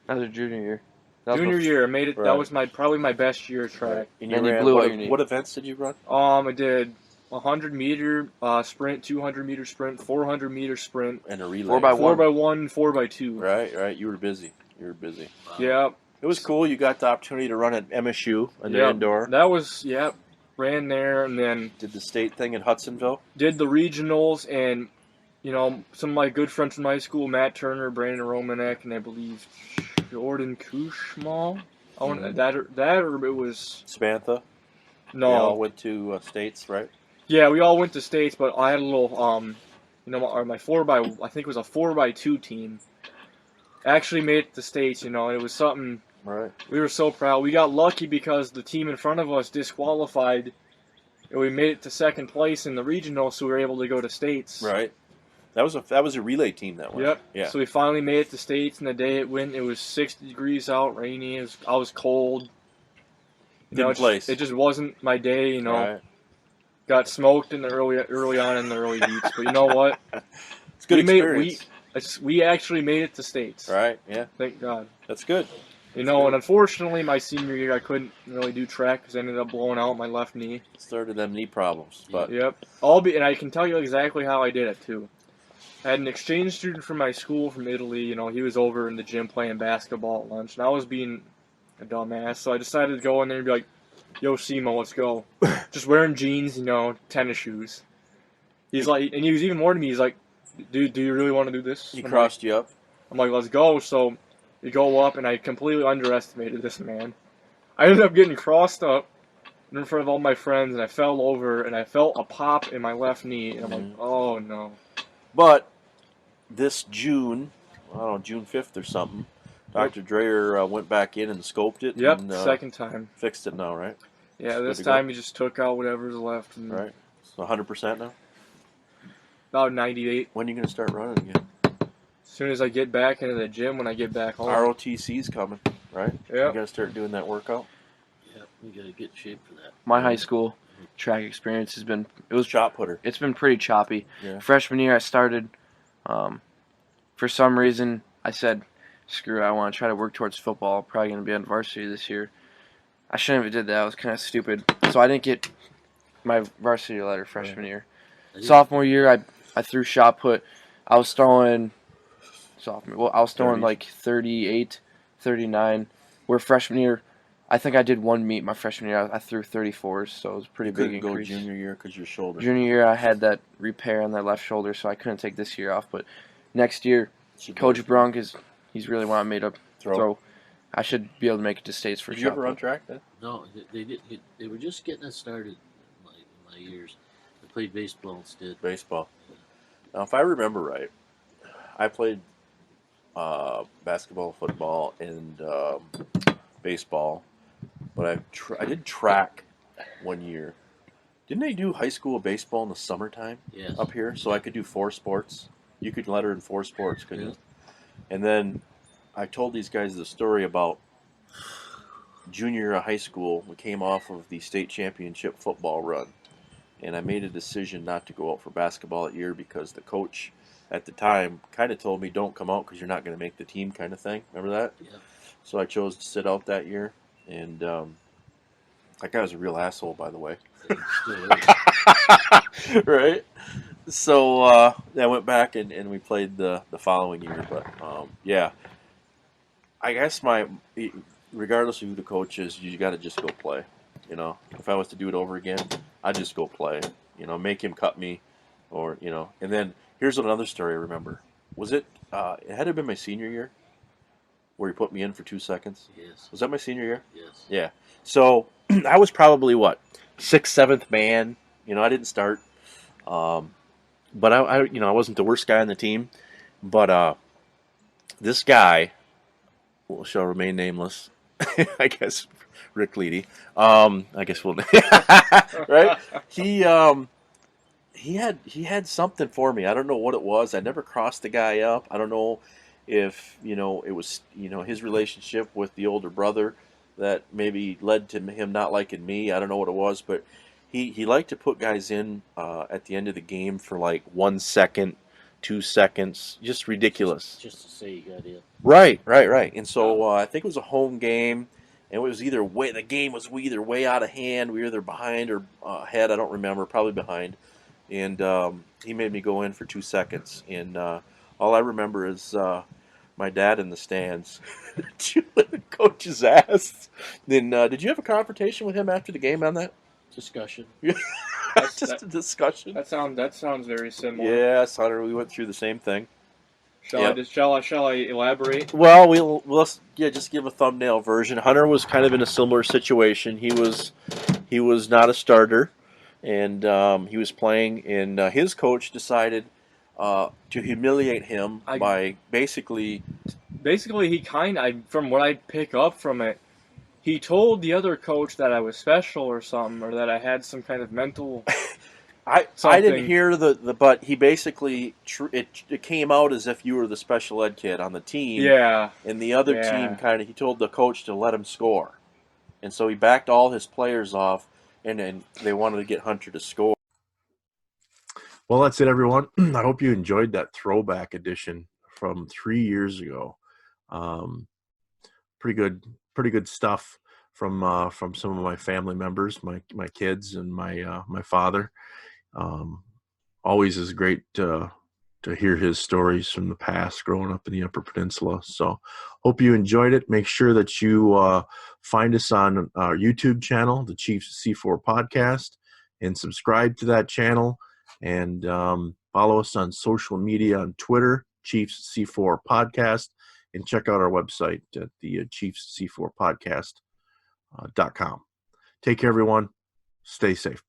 That was your junior year. That was Junior year, I made it. Right. That was probably my best year of track. And And you ran, blew out your knee. what events did you run? I did 100-meter sprint, 200-meter sprint, 400-meter sprint, And a relay. 4x1. 4x1, 4x2. Right. You were busy. Yeah. It was cool. You got the opportunity to run at MSU and Yeah. indoor. That was ran there and then Did the state thing in Hudsonville. did the regionals and some of my good friends from high school, Matt Turner, Brandon Romanek, and I believe Jordan Kushmal. That or it was Samantha. They no. all went to states, right? Yeah, we all went to states, but I had a little my I think it was a 4x2 team. Actually made it to states, and it was something. Right. We were so proud. We got lucky because the team in front of us disqualified, and we made it to second place in the regional, so we were able to go to states. Right. That was a relay team that went. Yep. Yeah. So we finally made it to states, and the day it went, it was 60 degrees out, rainy. I was cold. Didn't place. It just wasn't my day. Right. Got smoked in the early on in the early heats, but you know what? It's good experience. We actually made it to states. Right. Yeah. Thank God. That's good. And unfortunately, my senior year, I couldn't really do track because I ended up blowing out my left knee. Started them knee problems, but Yep. And I can tell you exactly how I did it too. I had an exchange student from my school from Italy. He was over in the gym playing basketball at lunch, and I was being a dumbass. So I decided to go in there and be like, "Yo, Simo, let's go." Just wearing jeans, tennis shoes. He's like, and he was even more to me. He's like, "Dude, do you really want to do this?" He crossed you up. I'm like, "Let's go." So we go up, and I completely underestimated this man. I ended up getting crossed up in front of all my friends, and I fell over, and I felt a pop in my left knee, and I'm like, "Oh no!" But this June, I don't know, June 5th or something, Dr. Dreyer went back in and scoped it. Yep, and, second time. Fixed it now, right? Yeah, this time he just took out whatever's left. And right. So 100% now? About 98. When are you going to start running again? As soon as I get back into the gym, when I get back home. ROTC's coming, right? Yeah. You got to start doing that workout? Yeah, we got to get in shape for that. My high school track experience has been Shot putter. It's been pretty choppy. Yeah. Freshman year I started. For some reason I said, screw it, I want to try to work towards football. I'm probably going to be on varsity this year. I shouldn't have did that. I was kind of stupid. So I didn't get my varsity letter freshman year. Sophomore year I threw shot put. I was throwing like 38, 39. Where freshman year, I think I did one meet my freshman year. I threw 34s, so it was a pretty big increase. Go junior year because your shoulder. Junior year, I had that repair on that left shoulder, so I couldn't take this year off. But next year, Coach Brunk he's really wanted me to throw. I should be able to make it to states for. Did you ever run track then? No, they did. They were just getting us started in my years. I played baseball instead. Baseball. Now, if I remember right, I played basketball, football, and baseball, but I did track one year. Didn't they do high school baseball in the summertime? Yes. Up here, so I could do 4 sports. You could letter in 4 sports, couldn't you? And then I told these guys the story about junior year of high school. We came off of the state championship football run, and I made a decision not to go out for basketball that year because the coach at the time kind of told me, "Don't come out because you're not going to make the team," kind of thing. Remember that? Yeah. So I chose to sit out that year, and that guy was a real asshole, by the way. Right? So I went back and we played the following year. But yeah, I guess regardless of who the coach is, you got to just go play. If I was to do it over again, I'd just go play. Make him cut me, or And then here's another story I remember. Was it? It had to have been my senior year, where he put me in for 2 seconds. Yes. Was that my senior year? Yes. Yeah. So I was probably 6th, 7th man. I didn't start. But I wasn't the worst guy on the team. But this guy, shall remain nameless, I guess Rick Leedy. I guess we'll right. He had something for me. I don't know what it was. I never crossed the guy up. I don't know if it was his relationship with the older brother that maybe led to him not liking me. I don't know what it was, but he liked to put guys in at the end of the game for like 1 second, 2 seconds, just ridiculous. Just to say you got in. Right. And so I think it was a home game, and it was the game was either way out of hand. We were either behind or ahead. I don't remember. Probably behind. And he made me go in for 2 seconds. And all I remember is my dad in the stands chewing the coach's ass. Then did you have a confrontation with him after the game on that? Discussion. Just a discussion. That sounds very similar. Yes, Hunter. We went through the same thing. Shall I elaborate? Well, we'll just give a thumbnail version. Hunter was kind of in a similar situation. He was not a starter, and he was playing, and his coach decided to humiliate him by basically he from what I pick up from it, he told the other coach that I was special or something, or that I had some kind of mental. I didn't hear but he basically it came out as if you were the special ed kid on the team. Yeah. And the other team he told the coach to let him score, and so he backed all his players off, and then they wanted to get Hunter to score. Well, that's it, everyone. I hope you enjoyed that throwback edition from 3 years ago. Pretty good stuff from some of my family members, my kids, and my father. Always is great to to hear his stories from the past growing up in the Upper Peninsula. So hope you enjoyed it. Make sure that you find us on our YouTube channel, the Chiefs C4 Podcast, and subscribe to that channel. And follow us on social media on Twitter, Chiefs C4 Podcast, and check out our website at the Chiefs C4 Podcast.com. Take care, everyone. Stay safe.